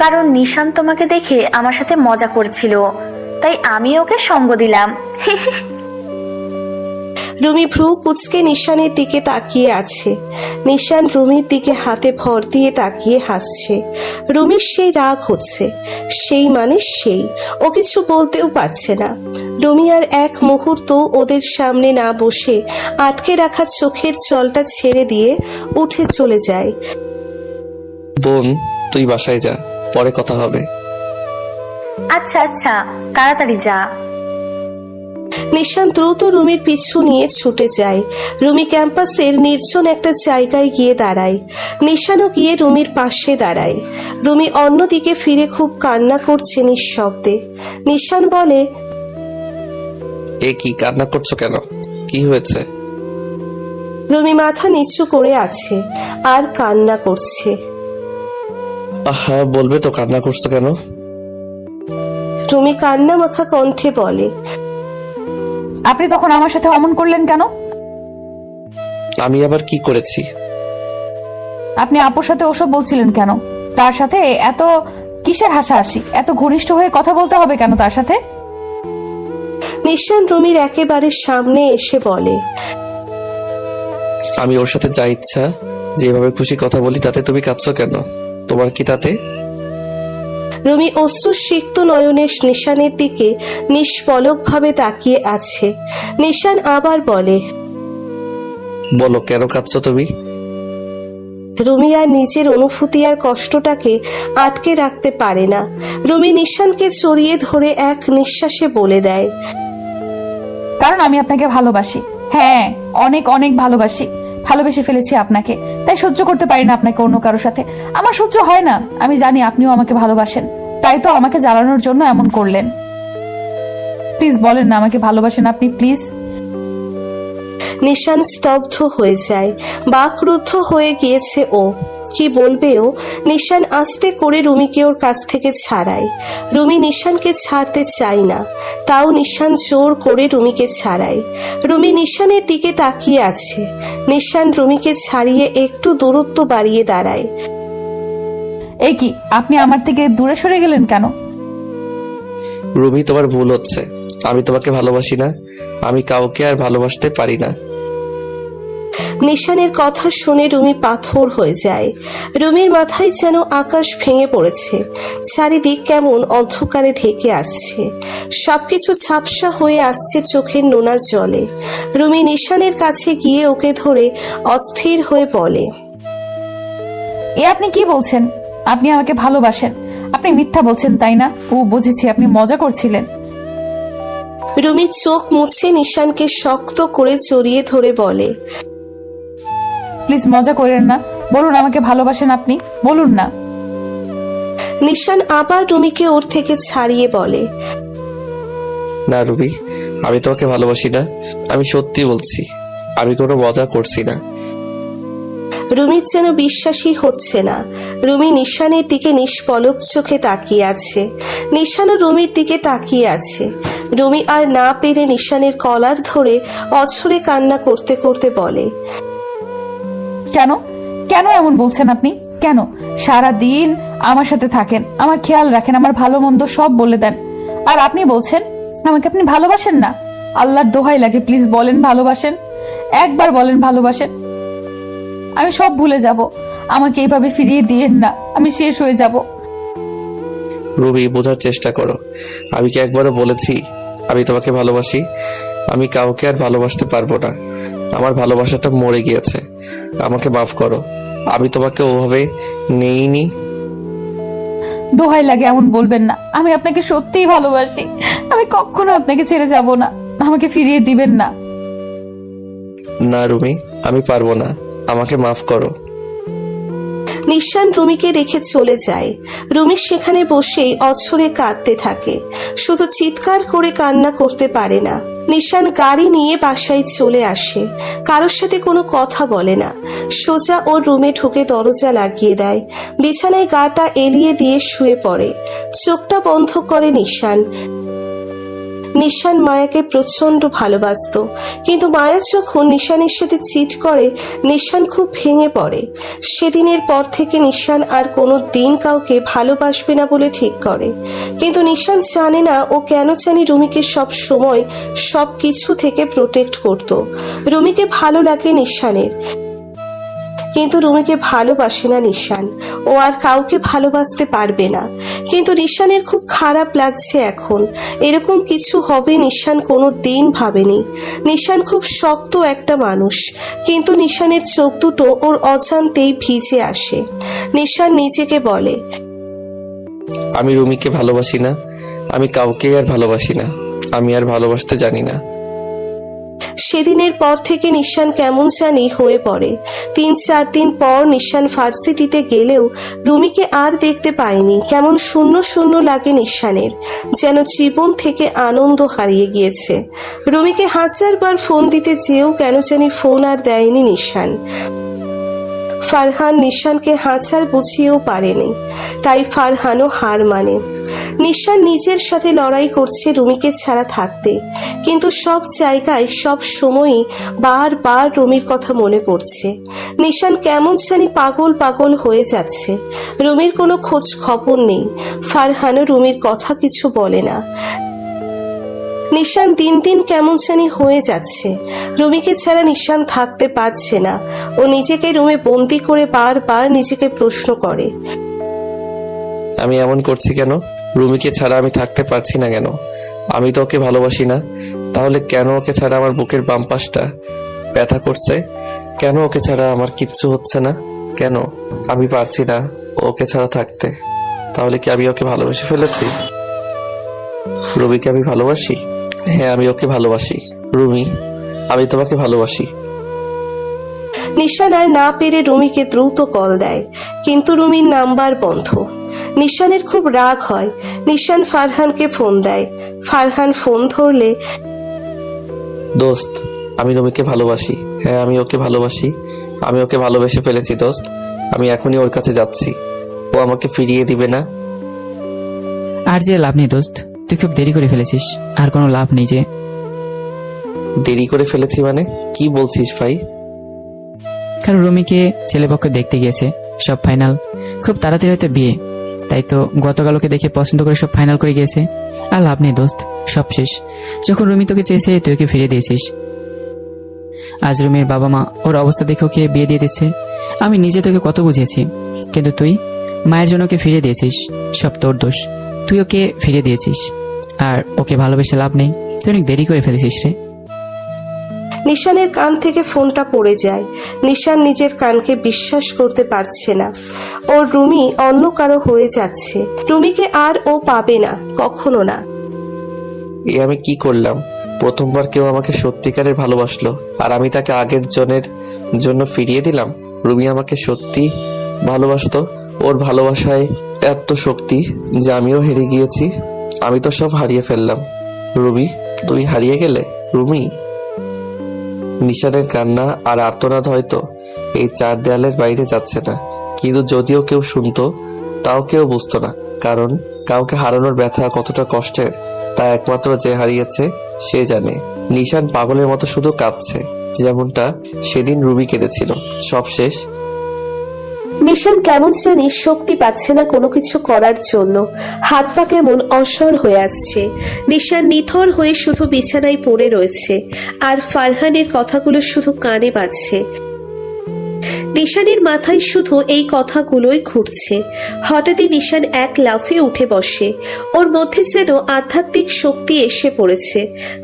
কারণ নিশান তোমাকে দেখে আমার সাথে মজা করছিল, তাই আমি ওকে সঙ্গ দিলাম। রুমি ভ্রু কুচকে নিশানের দিকে তাকিয়ে আছে। নিশান রুমির দিকে হাতে ভর দিয়ে তাকিয়ে হাসছে। রুমির সেই রাগ হচ্ছে, সেই মানে সেই। ও কিছু বলতেও পারছে না। রুমি আর এক মুহূর্ত ওদের সামনে না বসে আটকে রাখা চোখের জলটা ছেড়ে দিয়ে উঠে চলে যায়। বোন, তুই বাসায় যা, পরে কথা হবে। আচ্ছা আচ্ছা, তাড়াতাড়ি যা। নিশান দ্রুত রুমির পিছু নিয়ে ছুটে যায়। রুমি ক্যাম্পাসের নির্জন একটা জায়গায় গিয়ে দাঁড়ায়। নিশানও গিয়ে রুমির পাশে দাঁড়ায়। রুমি অন্যদিকে ফিরে খুব কান্না করছে নিঃশব্দে। নিশান বলে, এ কি, কান্না করছো কেন? কি হয়েছে? রুমি মাথা নিচু করে আছে আর কান্না করছে। আহা, বলবে তো কান্না করছো কেন? রুমি কান্না মাখা কণ্ঠে বলে, আপনি তখন আমার সাথে অমন করলেন কেন? আমি আবার কি করেছি? আপনি আপুর সাথে ওসব বলছিলেন কেন? তার সাথে এত কিসের হাসাহাসি? এত ঘনিষ্ঠ হয়ে কথা বলতে হবে কেন তার সাথে? নিশান রুমির একেবারে সামনে এসে বলে, আমি ওর সাথে যা ইচ্ছা যেভাবে খুশি কথা বলি, তাতে তুমি কাঁদছো কেন? তোমার কি তাতে? রুমি অশ্রুসিক্ত নয়নে নিশানের দিকে নিষ্পলকভাবে তাকিয়ে আছে। নিশান আবার বলে, বলো কেন কাঁদছো তুমি? রুমি আর নিজের অনুভূতি আর কষ্টটাকে আটকে রাখতে পারে না। রুমি নিশানকে জড়িয়ে ধরে এক নিঃশ্বাসে বলে দেয়, কারণ আমি আপনাকে ভালোবাসি। হ্যাঁ, অনেক অনেক ভালোবাসি। ভালোবেসে ফেলেছি আপনাকে, তাই সহ্য করতে পারি না আপনাকে অন্য কারোর সাথে। আমার সহ্য হয় না। আমি জানি আপনিও আমাকে ভালোবাসেন, তাই তো আমাকে জ্বালানোর জন্য এমন করলেন। প্লিজ বলেন না আমাকে ভালোবাসেন আপনি, প্লিজ। নিশান স্তব্ধ হয়ে যায়। বাকরুদ্ধ হয়ে গিয়েছে ও। কি বলবেও। নিশান আস্তে করে রুমিকে ওর কাছ থেকে ছাড়ায়। রুমি নিশানকে ছাড়তে চায় না, তাও নিশান জোর করে রুমিকে ছাড়ায়। রুমি নিশানের দিকে তাকিয়ে আছে। নিশান রুমিকে ছাড়িয়ে একটু দূরত্ব বাড়িয়ে দাঁড়ায়। এই কি, আপনি আমার থেকে দূরে সরে গেলেন কেন? রুমি, তোমার ভুল হচ্ছে। আমি তোমাকে ভালোবাসি না। আমি কাউকে আর ভালোবাসতে পারি না। নিশানের কথা শুনে রুমি পাথর হয়ে যায়। রুমির মাথায় যেন আকাশ ভেঙে পড়েছে। চারিদিক কেমন অন্ধকারে ঢেকে আসছে। সবকিছু ঝাপসা হয়ে আসছে চোখের নোনা জলে। রুমি নিশানের কাছে গিয়ে ওকে ধরে অস্থির হয়ে বলে, এ আপনি কি বলছেন? আপনি আমাকে ভালোবাসেন? আপনি মিথ্যা বলছেন, তাই না? ও, বুঝেছি, আপনি মজা করছিলেন। রুমি চোখ মুছে নিশানকে শক্ত করে জড়িয়ে ধরে বলে, প্লিজ মজা করেন না। বলুন আমাকে ভালোবাসেন আপনি, বলুন না। নিশান আবার রুমিকে ওর থেকে ছাড়িয়ে বলে, না রুমি, আমি তোমাকে ভালোবাসি না। আমি সত্যি বলছি, আমি কোনো মজা করছি না। রুমির যেন বিশ্বাসই হচ্ছে না। রুমি নিশানের দিকে নিষ্পলক চোখে তাকিয়ে আছে। নিশানও রুমির দিকে তাকিয়ে আছে। রুমি আর না পেরে নিশানের কলার ধরে অঝরে কান্না করতে করতে বলে, কেন কেন এমন বলছেন আপনি? কেন? সারা দিন আমার সাথে থাকেন, আমার খেয়াল রাখেন, আমার ভালো মন্দ সব বলে দেন, আর আপনি বলছেন আমাকে আপনি ভালোবাসেন না? আল্লাহর দোহাই লাগে, প্লিজ বলেন ভালোবাসেন, একবার বলেন ভালোবাসেন। আমি সব ভুলে যাব, আমাকে এইভাবে ফিরিয়ে দিয়েন না, আমি শেষ হয়ে যাব। রুবি, বোঝার চেষ্টা করো। আমি কি একবারও বলেছি আমি তোমাকে ভালোবাসি? আমি কাউকে আর ভালোবাসতে পারবো না। আমার ভালোবাসাটা মরে গিয়েছে। আমাকে মাফ করো। আমি তোমাকে ওভাবে নেইনি। দোহাই লাগে এমন বলবেন না, আমি আপনাকে সত্যিই ভালোবাসি। আমি কখনো আপনাকে ছেড়ে যাব না, আমাকে ফিরিয়ে দিবেন না। না রুমি, আমি পারবো না। আমাকে মাফ করো। নিশান রুমিকে রেখে চলে যায়। রুমি সেখানে বসেই অঝরে কাঁদতে থাকে, শুধু চিৎকার করে কান্না করতে পারে না। নিশান গাড়ি নিয়ে বাসায় চলে আসে, কারোর সাথে কোনো কথা বলে না, সোজা ওর রুমে ঢুকে দরজা লাগিয়ে দেয়, বিছানায় গাটা এলিয়ে দিয়ে শুয়ে পড়ে। চোখটা বন্ধ করে নিশান। নিশান মায়াকে প্রচন্ড ভালোবাসতো, কিন্তু মায়া যখন নিশানের সাথে চিট করে নিশান খুব ভেঙে পড়ে। সেদিনের পর থেকে নিশান আর কোনো দিন কাউকে ভালোবাসবে না বলে ঠিক করে। কিন্তু নিশান জানে না ও কেন জানি রুমিকে সব সময় সব কিছু থেকে প্রোটেক্ট করত। রুমিকে ভালো লাগে নিশানের, কিন্তু রুমিকে ভালোবাসে না নিশান। ও আর কাউকে ভালোবাসতে পারবে না। কিন্তু নিশানের খুব খারাপ লাগছে এখন। এরকম কিছু হবে নিশান কোনো দিন ভাবেনি। নিশান খুব শক্ত একটা মানুষ, কিন্তু নিশানের চোখ দুটো ওর অজান্তেই ভিজে আসে। নিশান নিজেকে বলে, আমি রুমিকে ভালোবাসি না। আমি কাউকে আর ভালোবাসি না। আমি আর ভালোবাসতে জানি না। সেদিনের পর থেকে নিশান কেমন জানি হয়ে পড়ে। 3-4 দিন পর নিশান ভার্সিটিতে গেলেও রুমিকে আর দেখতে পায়নি। কেমন শূন্য শূন্য লাগে নিশানের, যেন জীবন থেকে আনন্দ হারিয়ে গিয়েছে। রুমিকে 1000বার ফোন দিতে চেয়েও কেন জানি ফোন আর দেয়নি নিশান। ফারহান নিশানকে 1000 বুঝিয়েও পারেনি, তাই ফারহানও হার মানে। নিশান নিজের সাথে লড়াই করছে রুমিকে ছাড়া থাকতে, কিন্তু সব জায়গায় সব সময়ই বারবার রুমির কথা মনে পড়ছে। নিশান কেমন জানি পাগল পাগল হয়ে যাচ্ছে। রুমির কোনো খোঁজ খবর নেই। ফারহানও রুমির কথা কিছু বলে না। নিশান দিন দিন কেমন জানি হয়ে যাচ্ছে। রুমিকে ছাড়া নিশান থাকতে পারছে না। ও নিজেকে রুমে বন্দি করে বারবার নিজেকে প্রশ্ন করে, আমি এমন করছি কেন? রুমিকে ছাড়া আমি থাকতে পারছি না কেন? আমি তো ওকে ভালোবাসি না। তাহলে কেন ওকে ছাড়া আমার বুকের বাম পাশটা ব্যথা করছে? কেন ওকে ছাড়া আমার কিচ্ছু হচ্ছে না? কেন আমি পারছি না ওকে ছাড়া থাকতে? তাহলে কি আমি ওকে ভালোবেসে ফেলেছি? রুমিকে আমি ভালোবাসি। হ্যাঁ, আমি ওকে ভালোবাসি। রুমি, আমি তোমাকে ভালোবাসি। নিশান আর না পেরে রুমিকে দ্রুত কল দেয়, কিন্তু রুমির নাম্বার বন্ধ। নিশানের খুব রাগ হয়। নিশান ফারহানকে ফোন দেয়। ফারহান ফোন ধরলে, দোস্ত, আমি রুমিকে ভালোবাসি। হ্যাঁ, আমি ওকে ভালোবাসি। আমি ওকে ভালোবেসে ফেলেছি দোস্ত। আমি এখনই ওর কাছে যাচ্ছি। ও আমাকে ফিরিয়ে দিবে না। আর যে লাভ নেই দোস্ত, তুই খুব দেরি করে ফেলেছিস। আর কোনো লাভ নেই। যে দেরি করে ফেলেছি মানে কি বলছিস ভাই? কারণ রুমিকে ছেলেপক্ষ দেখতে গিয়েছে, সব ফাইনাল। খুব তাড়াতাড়ি হয়তো বিয়ে, তাই তো গতকাল ওকে দেখে পছন্দ করে সব ফাইনাল করে গিয়েছে। আর লাভ নেই দোস্ত, সব শেষ। যখন রুমি তোকে চেয়েছে তুই ওকে ফিরিয়ে দিয়েছিস। আজ রুমির বাবা মা ওর অবস্থা দেখে ওকে বিয়ে দিয়ে দিচ্ছে। আমি নিজে তোকে কত বুঝিয়েছি, কিন্তু তুই মায়ের জন্য ওকে ফিরিয়ে দিয়েছিস। সব তোর দোষ। তুই ওকে ফিরিয়ে দিয়েছিস, আর ওকে ভালোবেসে লাভ নেই। তুই অনেক দেরি করে ফেলেছিস রে। নিশানের কান থেকে ফোনটা পড়ে যায়। নিশান নিজের কানকে বিশ্বাস করতে পারছে না। ওর রুমি অন্য কারো হয়ে যাচ্ছে। রুমিকে আর ও পাবে না, কখনো না। এ আমি কি করলাম? প্রথমবার কেউ আমাকে সত্যিকারের ভালোবাসলো, আর আমি তাকে আগের জনের জন্য ফিরিয়ে দিলাম। রুমি আমাকে সত্যি ভালোবাসতো। ওর ভালোবাসায় এত শক্তি যে আমিও হেরে গিয়েছি। আমি তো সব হারিয়ে ফেললাম। রুমি, তুই হারিয়ে গেলে। রুমি। নিশানের কান্না আর আর্তনাদ হয়তো এই 4 দেয়ালের বাইরে যাচ্ছে না, কিন্তু যদিও কেউ শুনতো তাও কেউ বুঝতো না। কারণ কাউকে হারানোর ব্যথা কতটা কষ্টের তা একমাত্র যে হারিয়েছে সে জানে। নিশান পাগলের মতো শুধু কাঁদছে, যেমনটা সেদিন রুমি কেঁদেছিল। সব শেষ। নিশান কেমন জানি শক্তি পাচ্ছে না কোনো কিছু করার জন্য। হাত পা কেমন অসর হয়ে আসছে। নিশান নিথর হয়ে শুধু বিছানায় পড়ে রয়েছে, আর ফারহানের কথাগুলো শুধু কানে বাজছে। নিশানের মাথায় শুধু এই কথাগুলোই ঘুরছে। হঠাৎই নিশান এক লাফে উঠে বসে। ওর মধ্যে যেন আধ্যাত্মিক শক্তি এসে পড়েছে,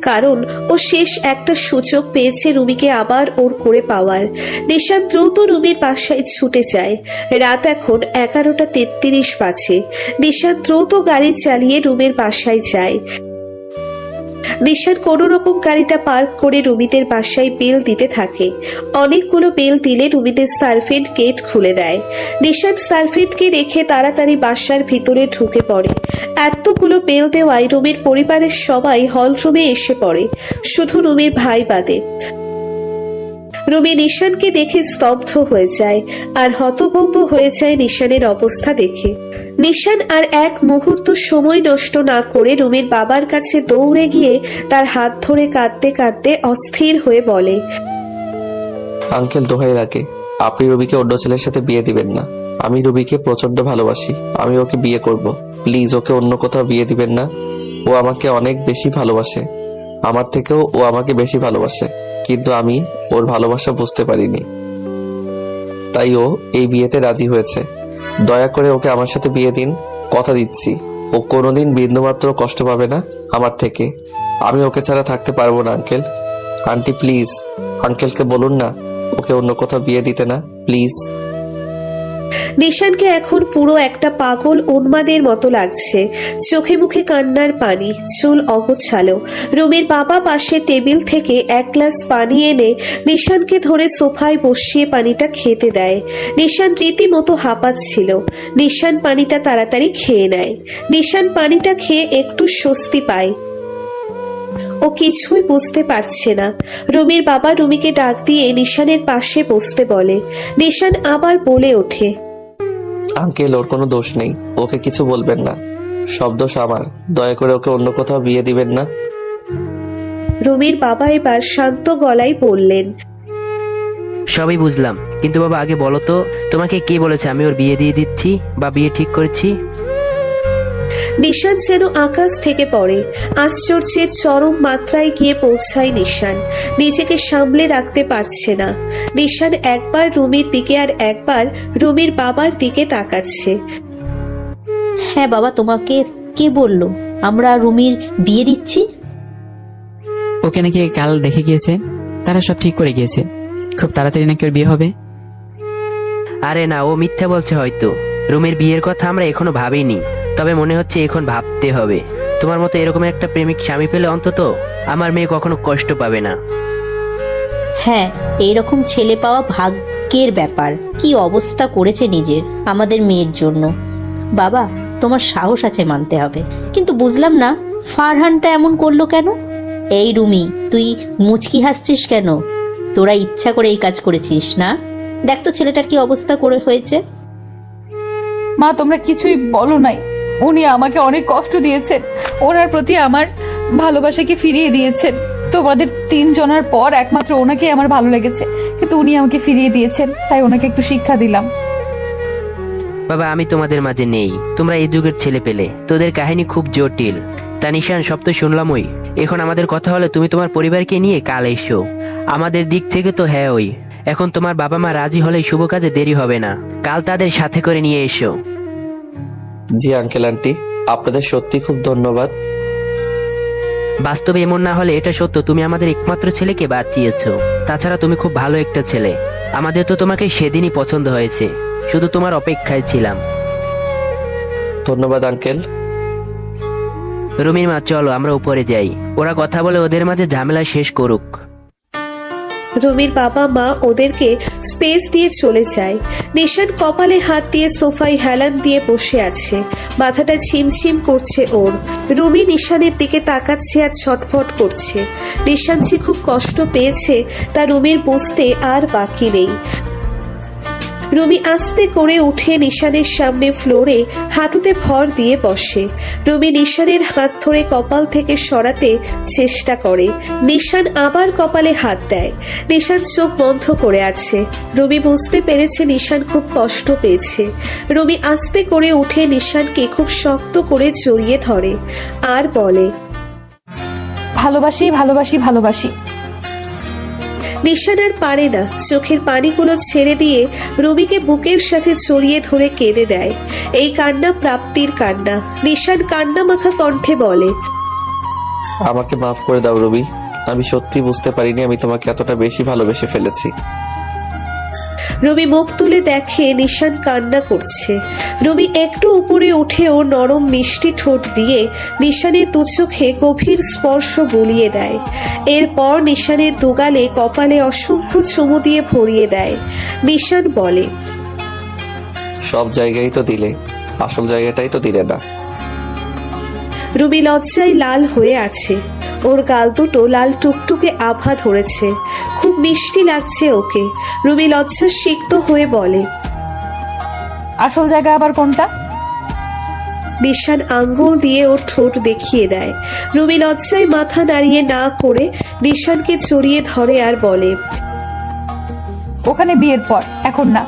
কারণ ও শেষ একটা সুযোগ পেয়েছে রুমিকে আবার ওর করে পাওয়ার। নিশান দ্রুত রুমির বাসায় ছুটে যায়। রাত এখন 11:33 বাজে। নিশান দ্রুত গাড়ি চালিয়ে রুমের বাসায় যায়। নিশান কোনো রকম গাড়িটা পার্ক করে রুমিদের বাসায় বেল দিতে থাকে। অনেকগুলো বেল দিলে রুমিদের সার্ভেন্ট গেট খুলে দেয়। নিশান সার্ভেন্টকে রেখে তাড়াতাড়ি বাসার ভিতরে ঢুকে পড়ে। এতগুলো বেল দেওয়ায় রুমির পরিবারের সবাই হল রুমে এসে পড়ে, শুধু রুমির ভাই বাদে। রুমি নিশানকে দেখে স্তব্ধ হয়ে যায়, আর হতভম্ব হয়ে যায় নিশানের অবস্থা দেখে। নিশান আর এক মুহূর্ত সময় নষ্ট না করে রুমির বাবার কাছে দৌড়ে গিয়ে তার হাত ধরে কাঁদতে কাঁদতে অস্থির হয়ে বলে, আঙ্কেল দোহাই লাগে, আপনি রুবিকে অন্য ছেলের সাথে বিয়ে দিবেন না। আমি রুবিকে প্রচন্ড ভালোবাসি, আমি ওকে বিয়ে করব। প্লিজ ওকে অন্য কোথাও বিয়ে দিবেন না। ও আমাকে অনেক বেশি ভালোবাসে, আমার থেকেও ও আমাকে বেশি ভালোবাসে, কিন্তু আমি ওর ভালোবাসা বুঝতে পারিনি, তাই ও এই বিয়েতে রাজি হয়েছে। দয়া করে ওকে আমার সাথে বিয়ে দিন, কথা দিচ্ছি ও কোনোদিন বিন্দুমাত্র কষ্ট পাবে না আমার থেকে। আমি ওকে ছাড়া থাকতে পারবো না আঙ্কেল। আন্টি প্লিজ আঙ্কেলকে বলুন না ওকে অন্য কোথাও বিয়ে দিতে না, প্লিজ। নিশানকে এখন পুরো একটা পাগল উন্মাদের মতো লাগছে। চোখে মুখে কান্নার পানি, চুল অগোছালো। রুমির বাবা পাশে টেবিল থেকে এক গ্লাস পানি এনে নিশানকে ধরে সোফায় বসিয়ে পানিটা খেতে দেয়। নিশান রীতিমতো হাঁপাচ্ছিল। নিশান পানিটা তাড়াতাড়ি খেয়ে নেয়। নিশান পানিটা খেয়ে একটু স্বস্তি পায়। ও কিছুই বুঝতে পারছে না। রুমির বাবা রুমিকে ডাক দিয়ে নিশানের পাশে বসতে বলে। নিশান আবার বলে ওঠে, আঙ্কেল ওর কোনো দোষ নেই, ওকে কিছু বলবেন না, সব দোষ আমার। দয়া করে ওকে অন্য কোথাও বিয়ে দিবেন না। রুমির বাবা এবার শান্ত গলায় বললেন, সবই বুঝলাম, কিন্তু বাবা আগে বলো তো, তোমাকে কে বলেছে আমি ওর বিয়ে দিয়ে দিচ্ছি বা বিয়ে ঠিক করেছি? নিশান যেন আকাশ থেকে পড়ে। আশ্চর্যের চরম মাত্রায় গিয়ে পৌঁছায় নিশান। নিজেকে সামলে রাখতে পারছে না। নিশান একবার রুমির দিকে আর একবার রুমির বাবার দিকে তাকাচ্ছে। হ্যাঁ বাবা, তোমাকে কে বললো আমরা রুমির বিয়ে দিচ্ছি? ওকে নাকি কাল দেখে গিয়েছে, তারা সব ঠিক করে গিয়েছে, খুব তাড়াতাড়ি নাকি ওর বিয়ে হবে। আরে না, ও মিথ্যা বলছে হয়তো। রুমির বিয়ের কথা আমরা এখনো ভাবিনি, তবে মনে হচ্ছে এখন ভাবতে হবে। তোমার মতো এরকম একটা প্রেমিক স্বামী পেলে অন্তত আমার মেয়ে কখনো কষ্ট পাবে না। হ্যাঁ, এইরকম ছেলে পাওয়া ভাগ্যের ব্যাপার। কি অবস্থা করেছে নিজের আমাদের মেয়ের জন্য। বাবা, তোমার সাহস আছে মানতে হবে, কিন্তু বুঝলাম না ফারহানটা এমন করলো কেন? এই রুমি, তুই মুচকি হাসছিস কেন? তোরা ইচ্ছা করে এই কাজ করেছিস না? দেখ তো ছেলেটার কি অবস্থা করে হয়েছে। মা, তোমরা কিছুই বলো নাই। উনি আমাকে অনেক কষ্ট দিয়েছেন, ওনার প্রতি আমার ভালোবাসাকে ফিরিয়ে দিয়েছেন। তোমাদের 3 জনের পর একমাত্র ওনাকে আমার ভালো লেগেছে, কিন্তু উনি আমাকে ফিরিয়ে দিয়েছেন, তাই ওনাকে একটু শিক্ষা দিলাম। বাবা, আমি তোমাদের মাঝে নেই, তোমরা এই যুগের ছেলে পেলে, তোদের কাহিনী খুব জটিল। তা নিশান, সব তো শুনলামই। এখন আমাদের কথা হলো তুমি তোমার পরিবারকে নিয়ে কাল এসো। আমাদের দিক থেকে তো হ্যাঁ ওই, এখন তোমার বাবা মা রাজি হলেই শুভ কাজে দেরি হবে না, কাল তাদের সাথে করে নিয়ে এসো। জি আঙ্কেল আন্টি, আপনাদের সত্যি খুব ধন্যবাদ। বাস্তবে এমন না হলে এটা সত্য, তুমি আমাদের একমাত্র ছেলেকে বাঁচিয়েছো। তাছাড়া তুমি খুব ভালো একটা ছেলে, আমাদের তো তোমাকে সেদিনই পছন্দ হয়েছে, শুধু তোমার অপেক্ষায় ছিলাম। ধন্যবাদ আঙ্কেল। রুমির মা, চলো আমরা উপরে যাই, ওরা কথা বলে ওদের মাঝে ঝামেলা শেষ করুক। রুমির বাবা মা ওদেরকে স্পেস দিয়ে চলে যায়। নিশান কপালে হাত দিয়ে সোফায় হেলান দিয়ে বসে আছে। মাথাটা ঝিমঝিম করছে ওর। রুমি নিশানের দিকে তাকাচ্ছে আর ছটফট করছে। নিশান যে খুব কষ্ট পেয়েছে তা রুমির বুঝতে আর বাকি নেই। রুমি আস্তে করে উঠে নিশানের সামনে ফ্লোরে হাঁটুতে ভর দিয়ে বসে। রুমি নিশানের হাত ধরে কপাল থেকে সরাতে চেষ্টা করে। নিশান আবার কপালে হাত দেয়। নিশান চোখ বন্ধ করে আছে। রুমি বুঝতে পেরেছে নিশান খুব কষ্ট পেয়েছে। রুমি আস্তে করে উঠে নিশানকে খুব শক্ত করে জড়িয়ে ধরে আর বলে, ভালোবাসি ভালোবাসি ভালোবাসি। নিশান আর পারে না, চোখের পানিগুলো ছেড়ে দিয়ে রুমিকে বুকের সাথে জড়িয়ে ধরে কেঁদে দেয়। এই কান্না প্রাপ্তির কান্না। নিশান কান্না মাখা কণ্ঠে বলে, আমাকে মাফ করে দাও রুবি, আমি সত্যি বুঝতে পারিনি আমি তোমাকে এতটা বেশি ভালোবেসে ফেলেছি। রুমি মুখ তুলে দেখে নিশান কান্না করছে। রুমি একটু উপরে উঠেও নরম মিষ্টি ঠোঁট দিয়ে নিশানের দু চোখে গভীর স্পর্শ বুলিয়ে দেয়। এরপর নিশানের দুগালে কপালে অসংখ্য চুমু দিয়ে ভরিয়ে দেয়। নিশান বলে, সব জায়গায় তো দিলে, আসল জায়গাটাই তো দিলে না। রুমি লজ্জায় লাল হয়ে আছে। ওর গাল দুটো লাল টুকটুকে আভা ধরেছে। খুব মিষ্টি লাগছে ওকে। রুমি লজ্জা সিক্ত হয়ে বলে, আসল জায়গা আবার কোনটা? নিশান আঙ্গুল দিয়ে ওর ঠোঁট দেখিয়ে দেয়। রুমি লজ্জায় মাথা নাড়িয়ে না করে নিশানকে জড়িয়ে ধরে আর বলে, ওখানে বিয়ের পর, এখন না।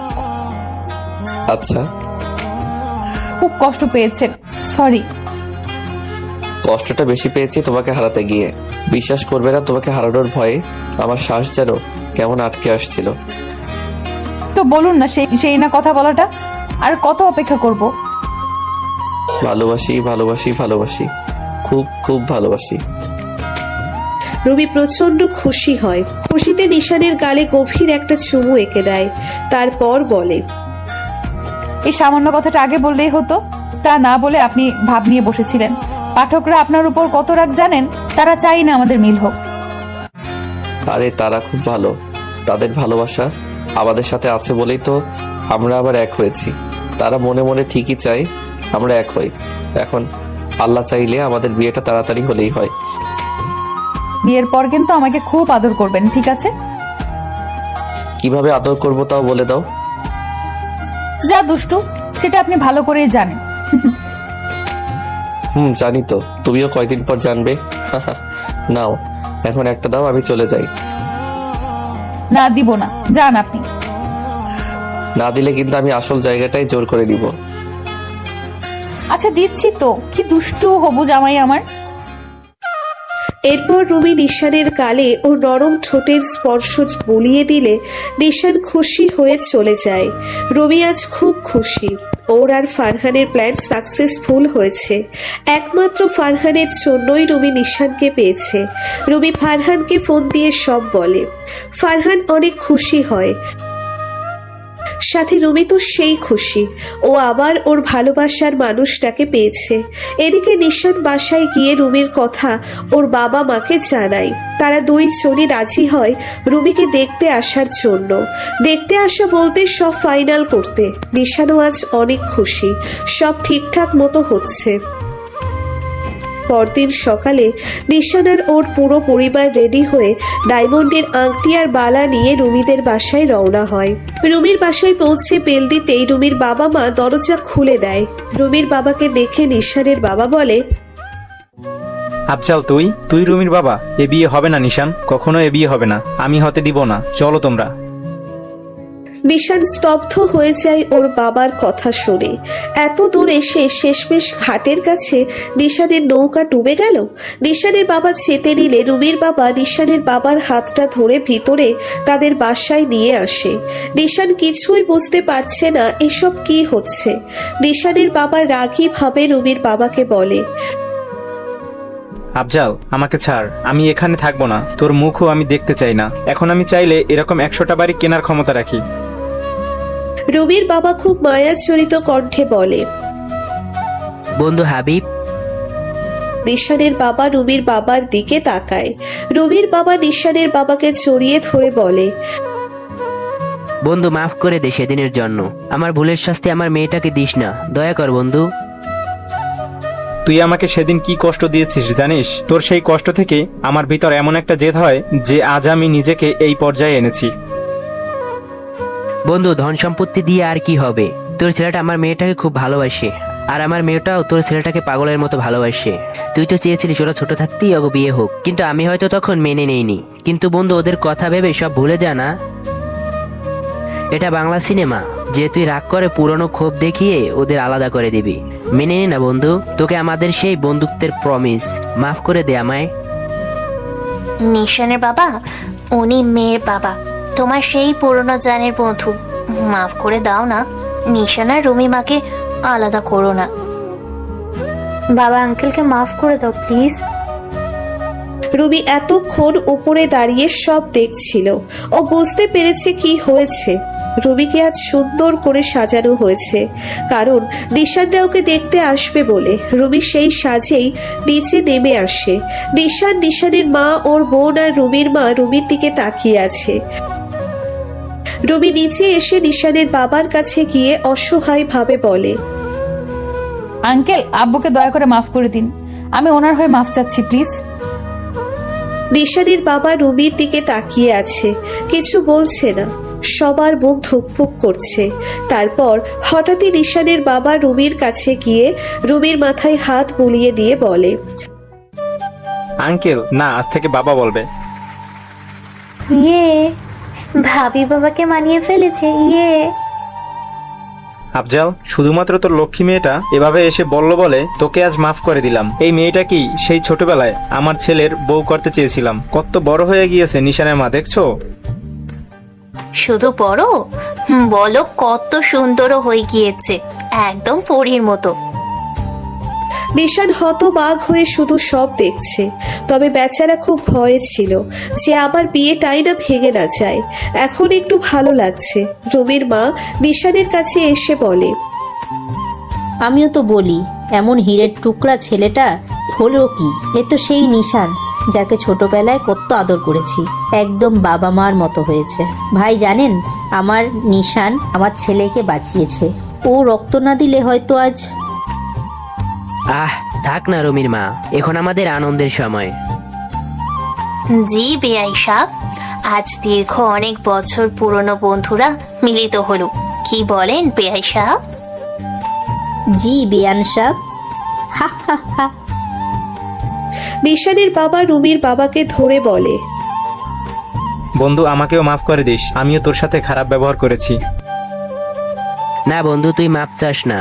আচ্ছা, খুব কষ্ট পেয়েছেন, সরি। কষ্টটা বেশি পেয়েছি তোমাকে হারাতে গিয়ে। বিশ্বাস করবে না, তোমাকে হারানোর ভয়ে আমার শ্বাস যেন কেমন আটকে আসছিল। তো বলুন না সেই না কথা বলাটা। আর কত অপেক্ষা করব? ভালোবাসি ভালোবাসি ভালোবাসি, খুব খুব ভালোবাসি। রুমি প্রচন্ড খুশি হয়। খুশিতে নিশানের গালে গভীর একটা চুমু এঁকে দেয়। তারপর বলে, এই সামান্য কথাটা আগে বললেই হতো। তা না বলে আপনি ভাব নিয়ে বসেছিলেন। পাঠকরা আপনার উপর কত রাগ জানেন? তারা চাই না আমাদের মিল হোক। আরে তারা খুব ভালো, তাদের ভালোবাসা আমাদের সাথে আছে বলেই তো আমরা আবার এক হয়েছি। তারা মনে মনে ঠিকই চাই আমরা এক হই। এখন আল্লাহ চাইলে আমাদের বিয়েটা তাড়াতাড়ি হলেই হয়। বিয়ের পর কিন্তু আমাকে খুব আদর করবেন, ঠিক আছে? কিভাবে আদর করব তাও বলে দাও। যা দুষ্টু, সেটা আপনি ভালো করেই জানেন। জানি তো, তুমিও কয়দিন পর জানবে। নাও এখন একটা দাও, আমি চলে যাই। না, দিব না, যান আপনি। না দিলে কিন্তু আমি আসল জায়গাটাই জোর করে নিব। আচ্ছা দিচ্ছি তো। কি দুষ্টু হবু জামাই আমার। এরপর রুমি নিশানের গালে ওর নরম ঠোঁটের স্পর্শ বুলিয়ে দিলে নিশান খুশি হয়ে চলে যায়। রুমি আজ খুব খুশি। ওর আর ফারহানের প্ল্যান সাকসেসফুল হয়েছে। একমাত্র ফারহানের জন্যই রুমি নিশানকে পেয়েছে। রুমি ফারহানকে ফোন দিয়ে সব বলে। ফারহান অনেক খুশি হয়। সাথে রুমি তো সেই খুশি, ও আবার ওর ভালোবাসার মানুষটাকে পেয়েছে। এদিকে নিশান বাসায় গিয়ে রুমির কথা ওর বাবা মাকে জানায়। তারা দুইজনই রাজি হয় রুমিকে দেখতে আসার জন্য। দেখতে আসা বলতে সব ফাইনাল করতে। নিশানও আজ অনেক খুশি, সব ঠিকঠাক মতো হচ্ছে। পরদিন সকালে নিশান আর ওর পুরো পরিবার রেডি হয়ে ডায়মন্ডের আংটি আর বালা নিয়ে রুমিদের বাসায় রওনা হয়। রুমির বাসায় পৌঁছে বেল দিতেই রুমির বাবা মা দরজা খুলে দেয়। রুমির বাবাকে দেখে নিশানের বাবা বলে, আফজাল তুই রুমির বাবা? এ বিয়ে হবে না নিশান, কখনো এ বিয়ে হবে না। আমি হতে দিব না, চলো তোমরা। নিশান স্তব্ধ হয়ে যায় ওর বাবার কথা শুনে। এত দূর এসে শেষমেশ ঘাটের কাছে নিশানের নৌকা ডুবে গেল। নিশানের বাবা যেতে নিলে রুমির বাবা নিশানের বাবার হাতটা ধরে ভিতরে তাদের বাসায় নিয়ে আসে। নিশান কিছুই বুঝতে পারছে না এসব কি হচ্ছে। নিশানের বাবা রাগী ভাবে রুমির বাবাকে বলে, আফজাল আমাকে ছাড়, আমি এখানে থাকবো না। তোর মুখও আমি দেখতে চাই না। এখন আমি চাইলে এরকম 100টা বাড়ি কেনার ক্ষমতা রাখি। রুমির বাবা খুব মায়াজড়িত কণ্ঠে বলে, বন্ধু হাবিব। নিশানের বাবা রুমির বাবার দিকে তাকায়। রুমির বাবা নিশানের বাবাকে জড়িয়ে ধরে বলে, বন্ধু মাফ করে দে সেদিনের জন্য। আমার ভুলের শাস্তি আমার মেয়েটাকে দিস না, দয়া কর বন্ধু। তুই আমাকে সেদিন কি কষ্ট দিয়েছিস জানিস? তোর সেই কষ্ট থেকে আমার ভিতর এমন একটা জেদ হয় যে আজ আমি নিজেকে এই পর্যায়ে এনেছি। বন্ধু, ধন সম্পত্তি দিয়ে আর কি হবে? তোর ছেলেটা আমার মেয়েটাকে খুব ভালোবাসে, আর আমার মেয়েটাও তোর ছেলেটাকে পাগলের মতো ভালোবাসে। তুই তো চেয়েছিলিস ওরা ছোট থাকতেই ওকে বিয়ে হোক, কিন্তু আমি হয়তো তখন মেনে নেইনি। কিন্তু বন্ধু, ওদের কথা ভেবে সব ভুলে যা না। এটা বাংলা সিনেমা, যে তুই রাগ করে পুরনো ক্ষোভ দেখিয়ে ওদের আলাদা করে দিবি। মেনে নে না বন্ধু, তোকে আমাদের সেই বন্ধুত্বের প্রমিস, মাফ করে দে আমায়। নিশানের বাবা, উনি মেয়ের বাবা, তোমার সেই পুরনো জানের বন্ধু। মাফ করে দাও না, নিশান আর রুমি মাকে আলাদা করো না। বাবা আঙ্কেলকে মাফ করে দাও প্লিজ। রুমি এতক্ষণ উপরে দাঁড়িয়ে সব দেখছিল। ও বুঝতে পেরেছে কি হয়েছে। রুমিকে আজ সুন্দর করে সাজানো হয়েছে, কারণ নিশানরা ওকে দেখতে আসবে বলে। রুমি সেই সাজেই নিচে নেমে আসে। নিশানের মা, ওর বোন আর রুমির মা রুমির দিকে তাকিয়ে আছে। রুমি নিচে এসে নিশানের বাবার কাছে গিয়ে অসহায় ভাবে বলে, আঙ্কেল, আব্বুকে দয়া করে মাফ করে দিন। আমি ওনার হয়ে মাফ চাচ্ছি প্লিজ। নিশানের বাবা রুমির দিকে তাকিয়ে আছে, কিছু বলছে না। সবার মুখ ধুকপুক করছে। তারপর হঠাৎই নিশানের বাবা রুমির কাছে গিয়ে রুমির মাথায় হাত বুলিয়ে দিয়ে বলে, আঙ্কেল না, আজ থেকে বাবা বলবে। ইয়ে, ভাবি বাবাকে মানিয়ে ফেলেছে। ইয়ে, আফজাল, শুধুমাত্র তোর লক্ষ্মী মেয়েটা এভাবে এসে বলল বলে তোকে আজ মাফ করে দিলাম। এই মেয়েটা কি সেই ছোটবেলায় আমার ছেলের বউ করতে চেয়েছিলাম। কত বড় হয়ে গিয়েছে নিশানের মা, দেখছো? শুধু বড় বলো, কত সুন্দরও হয়ে গিয়েছে, একদম পরীর মতো। নিশান হতবাক হয়ে শুধু সব দেখছে। তবে বেচারা খুব ভয়ে ছিল যে আবার বিয়েটাই না ভেঙে না যায়। এখন একটু ভালো লাগছে। রুমির মা নিশানের কাছে এসে বলে, আমিও তো বলি, এমন হীরের টুকরা ছেলেটা হলো কি? এ তো সেই নিশান যাকে ছোটবেলায় কত আদর করেছি। একদম বাবা মার মতো হয়েছে। ভাই জানেন, আমার নিশান আমার ছেলেকে বাঁচিয়েছে। ও রক্ত না দিলে হয়তো আজ। থাক না রুমির মা, এখন আমাদের আনন্দের সময়। জি বেআই সাহেব, আজ দীর্ঘ অনেক বছর পুরনো বন্ধুরা মিলিত হলো। কি বলেন বেআই সাহেব? জি বিয়ান সাহেব। হা হা হা। নিশানের বাবা রুমির বাবাকে ধরে বলে, বন্ধু, আমাকেও মাফ করে দিস। আমিও তোর সাথে খারাপ ব্যবহার করেছি। না বন্ধু, তুই মাপ চাস না।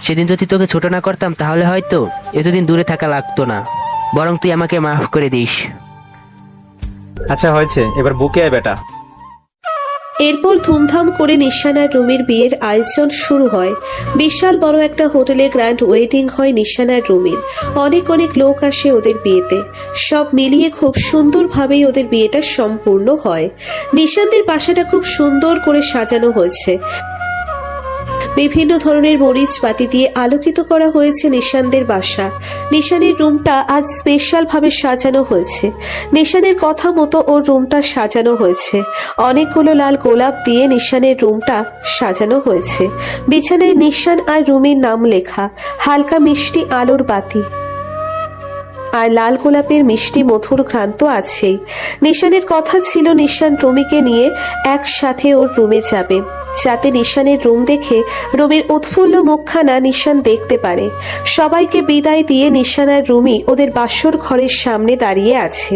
সেদিন যদি তোকে ছোট না করতাম তাহলে হয়তো এতদিন দূরে থাকা লাগতো না। বরং তুই আমাকে মাফ করে দিস। আচ্ছা হয়েছে, এবার বুকে আয় বেটা। এরপর ধুমধাম করে নিশান আর রুমির বিয়ের আয়োজন শুরু হয়। বিশাল বড় একটা হোটেলে গ্র্যান্ড ওয়েডিং হয় নিশান আর রুমির। অনেক অনেক লোক আসে ওদের বিয়েতে। সব মিলিয়ে খুব সুন্দরভাবেই ওদের বিয়েটা সম্পূর্ণ হয়। নিশানদের বাসাটা খুব সুন্দর করে সাজানো হয়েছে। বিভিন্ন ধরনের মরিচ বাতি দিয়ে আলোকিত করা হয়েছে নিশানদের বাসা। নিশানের রুমটা আজ স্পেশাল ভাবে সাজানো হয়েছে। নিশানের কথা মতো ওর রুমটা সাজানো হয়েছে। অনেকগুলো লাল গোলাপ দিয়ে নিশানের রুমটা সাজানো হয়েছে। বিছানায় নিশান আর রুমির নাম লেখা। হালকা মিষ্টি আলোর বাতি আর লাল গোলাপের মিষ্টি মধুর ঘ্রাণ তো আছেই। নিশানের কথা ছিল নিশান রুমিকে নিয়ে একসাথে ওর রুমে যাবে, যাতে নিশানের রুম দেখে রুমির উৎফুল্ল মুখখানা নিশান দেখতে পারে। সবাইকে বিদায় দিয়ে নিশান আর রুমি ওদের বাসর ঘরের সামনে দাঁড়িয়ে আছে,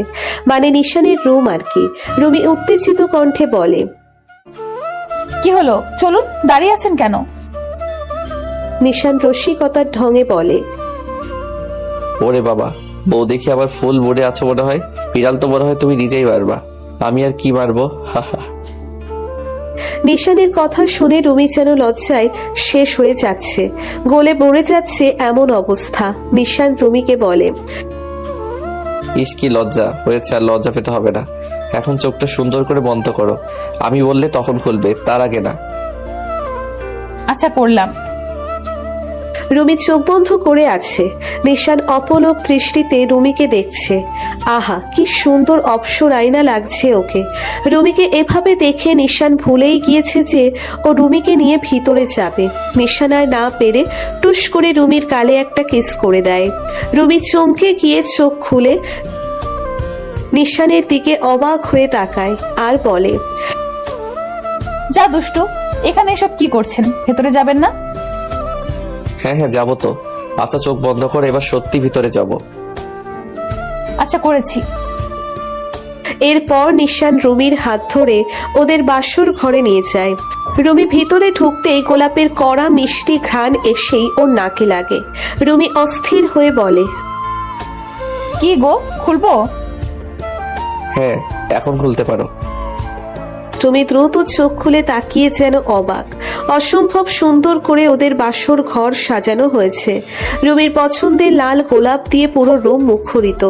মানে নিশানের রুম আর কি। রুমি উত্তেজিত কণ্ঠে বলে, কি হলো? চলুন, দাঁড়িয়ে আছেন কেন? নিশান রসিকতার ঢঙে বলে, ওরে বাবা, বউ দেখি আবার ফুল মুডে আছো মনে হয়। বিড়াল তো মনে হয় তুমি নিজেই মারবা, আমি আর কি মারবো। নিশানের কথা শুনে রুমি যেন লজ্জায় শেষ হয়ে যাচ্ছে, গলে মরে যাচ্ছে এমন অবস্থা। নিশান রুমিকে বলে, ইস কি লজ্জা হয়েছে, আর লজ্জা পেতে হবে না। এখন চোখটা সুন্দর করে বন্ধ করো, আমি বললে তখন খুলবে, তার আগে না। আচ্ছা, করলাম। রুমি চোখ বন্ধ করে আছে। নিশান অপলক দৃষ্টিতে রুমিকে দেখছে। আহা, কি সুন্দর অপসর আয়না লাগছে ওকে। রুমিকে এভাবে দেখে নিশান ভুলেই গিয়েছে যে ও রুমিকে নিয়ে ভিতরে যাবে। নিশান আর না পেরে টুস করে রুমির গালে একটা কিস করে দেয়। রুমি চমকে গিয়ে চোখ খুলে নিশানের দিকে অবাক হয়ে তাকায় আর বলে, যা দুষ্টু, এখানে এসব কি করছেন? ভেতরে যাবেন না? হ্যাঁ হ্যাঁ যাবো তো। আচ্ছা চোখ বন্ধ করে এবার সত্যি ভিতরে যাব। আচ্ছা করেছি। এরপর নিশান রুমির হাত ধরে ওদের বাসর ঘরে নিয়ে যায়। রুমি ভিতরে ঢুকতেই গোলাপের কড়া মিষ্টি ঘ্রাণ এসেই ওর নাকে লাগে। রুমি অস্থির হয়ে বলে, কি গো, খুলবো? হ্যাঁ এখন খুলতে পারো। তুমি দ্রুত চোখ খুলে তাকিয়ে যেন অবাক। অসম্ভব সুন্দর করে ওদের বাসর ঘর সাজানো হয়েছে। রুমির পছন্দের লাল গোলাপ দিয়ে পুরো রুম মুখরিত।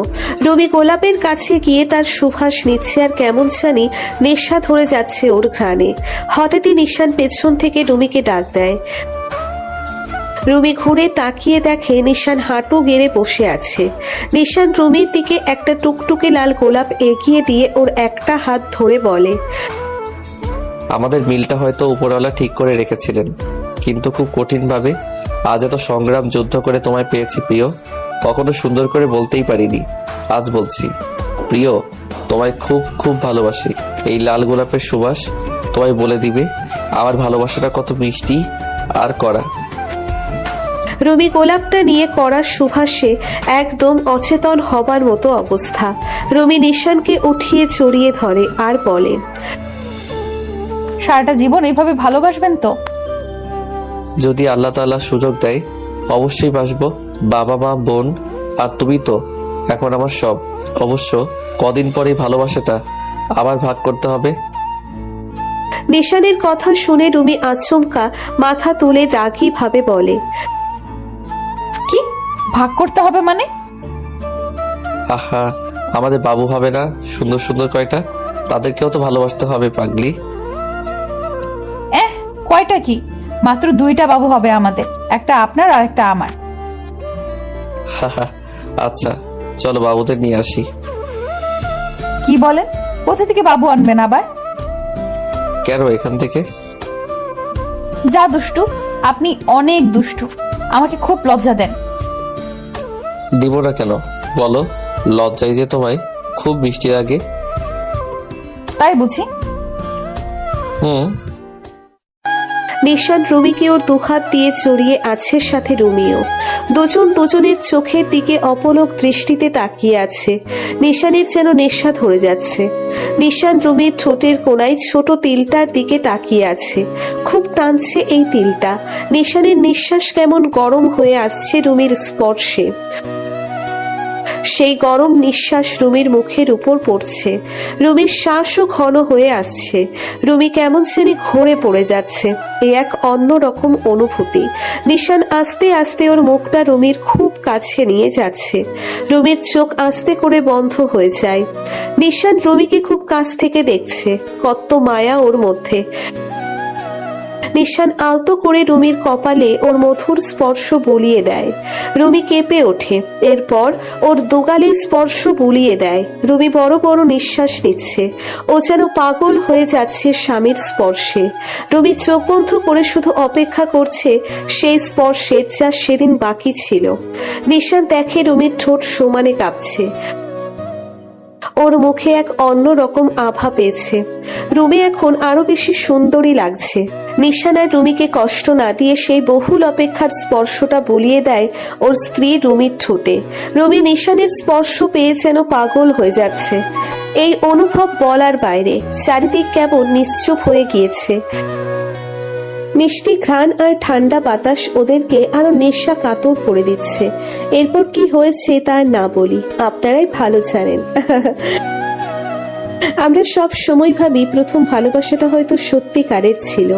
রুমি গোলাপের কাছে গিয়ে তার সুবাস নিচ্ছে আর কেমন জানি নেশা ধরে যাচ্ছে ওর ঘ্রাণে। হঠাৎই নিশান পেছন থেকে রুমিকে ডাক দেয়। রুমি ঘুরে তাকিয়ে দেখে নিশান হাঁটু গেড়ে বসে আছে। নিশান রুমির দিকে একটা টুকটুকে লাল গোলাপ এগিয়ে দিয়ে ওর একটা হাত ধরে বলে, আমাদের মিলটা হয়তো উপরওয়ালা ঠিক করে রেখেছিলেন, কিন্তু খুব কঠিনভাবে। আজ এত সংগ্রাম যুদ্ধ করে তোমায় পেয়েছি প্রিয়, কখনো সুন্দর করে বলতেই পারিনি। আজ বলছি প্রিয়, তোমায় খুব খুব ভালোবাসি। এই লাল গোলাপের সুবাস তোমায় বলে দিবে আমার ভালোবাসাটা কত মিষ্টি আর কড়া। রুমি গোলাপটা নিয়ে করা সুভাষে একদম অচেতন হবার মতো অবস্থা। রুমি নিশানকে উঠিয়ে জড়িয়ে ধরে আর বলে, সারাটা জীবন এইভাবে ভালোবাসবেন তো? যদি আল্লাহ তাআলা সুযোগ দেয় অবশ্যই বাসবো। বাবা মা বোন আর তুমি তো এখন আমার সব। অবশ্য কদিন পরেই ভালোবাসাটা আবার ভাগ করতে হবে। নিশানের কথা শুনে রুমি আচমকা মাথা তুলে রাগী ভাবে বলে, কি ভাগ করতে হবে মানে? আহা, আমাদের বাবু হবে না সুন্দর সুন্দর কয়টা, তাদেরকেও তো ভালোবাসতে হবে পাগলি। কয়টা কি? মাত্র 2টা বাবু হবে আমাদের, একটা আপনার আর একটা আমার। আচ্ছা চলো বাবুদের নিয়ে আসি। কি বলেন? কোথা থেকে বাবু আনবেন আবার? কেন এখান থেকে? যা দুষ্টু, আপনি অনেক দুষ্টু, আমাকে খুব লজ্জা দেন। দিব না কেন বলো? লজ্জায় যে তোমায় খুব মিষ্টি লাগে। তাই বুঝি? নিশান রুমিকে ওর দুহাত দিয়ে জড়িয়ে আছে, সাথে রুমিও। দুজন দুজনের চোখের দিকে অপলক দৃষ্টিতে তাকিয়ে আছে। নিশানের যেন নেশা ধরে যাচ্ছে। নিশান রুমির ঠোঁটের কোণায় ছোট তিলটার দিকে তাকিয়ে আছে। খুব টানছে এই তিলটা। নিশানের নিঃশ্বাস কেমন গরম হয়ে আসছে রুমির স্পর্শে। সেই গরম নিঃশ্বাস রুমির মুখের উপর পড়ছে। রুমির শ্বাসও ঘন হয়ে আসছে। রুমি কেমন জানি ঘুরে পড়ে যাচ্ছে। এ এক অন্যরকম অনুভূতি। নিশান আস্তে আস্তে ওর মুখটা রুমির খুব কাছে নিয়ে যাচ্ছে। রুমির চোখ আস্তে করে বন্ধ হয়ে যায়। নিশান রুমিকে খুব কাছ থেকে দেখছে। কত মায়া ওর মধ্যে। নিশান আলতো করে রুমির কপালে ওর মধুর স্পর্শ বুলিয়ে দেয়। রুমি কেঁপে ওঠে। এরপর ওর দুগালে স্পর্শ বুলিয়ে দেয়। রুমি বড় বড় নিঃশ্বাস নিচ্ছে। ও যেন পাগল হয়ে যাচ্ছে স্বামীর স্পর্শে। রুমি চোখ বন্ধ করে শুধু অপেক্ষা করছে সেই স্পর্শের যা সেদিন বাকি ছিল। নিশান দেখে রুমির ঠোঁট সমানে কাঁপছে। ওর মুখে এক অন্যরকম আভা পেয়েছে। রুমি এখন আরো বেশি সুন্দরী লাগছে। নিশান আর রুমিকে কষ্ট না দিয়ে সেই বহুল অপেক্ষার স্পর্শটা বুলিয়ে দেয় ওর স্ত্রী রুমির ঠোঁটে। রুমি নিশানের স্পর্শ পেয়ে যেন পাগল হয়ে যাচ্ছে। এই অনুভব বলার বাইরে। চারিদিক কেমন নিশ্চুপ হয়ে গিয়েছে। মিষ্টি ঘ্রাণ আর ঠান্ডা বাতাস ওদেরকে আরো নেশা কাতর করে দিচ্ছে। এরপর কি হয়েছে তার না বলি, আপনারাই ভালো জানেন। আমরা সব সময় ভাবি প্রথম ভালোবাসাটা হয়তো সত্যিকারের ছিল,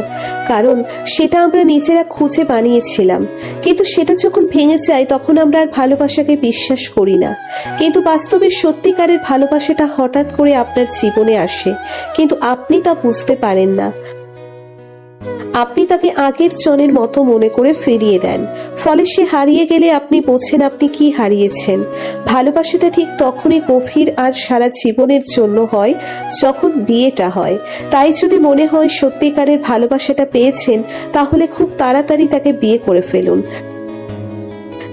কারণ সেটা আমরা নিজেরা খুঁজে বানিয়েছিলাম। কিন্তু সেটা যখন ভেঙে যায় তখন আমরা আর ভালোবাসাকে বিশ্বাস করি না। কিন্তু বাস্তবে সত্যিকারের ভালোবাসাটা হঠাৎ করে আপনার জীবনে আসে, কিন্তু আপনি তা বুঝতে পারেন না। আপনি তাকে আগের জনের মতো মনে করে ফিরিয়ে দেন। ফলে সে হারিয়ে গেলে আপনি বোঝেন আপনি কি হারিয়েছেন। ভালোবাসাটা ঠিক তখনই গভীর আর সারা জীবনের জন্য হয় যখন বিয়েটা হয়। তাই যদি মনে হয় সত্যিকারের ভালোবাসাটা পেয়েছেন, তাহলে খুব তাড়াতাড়ি তাকে বিয়ে করে ফেলুন।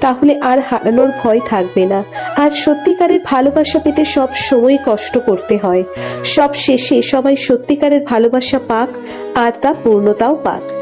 তাহলে আর হারানোর ভয় থাকবে না। আর সত্যিকারের ভালোবাসা পেতে সব সময় কষ্ট করতে হয়। সব শেষে সবাই সত্যিকারের ভালোবাসা পাক আর তা পূর্ণতাও পাক।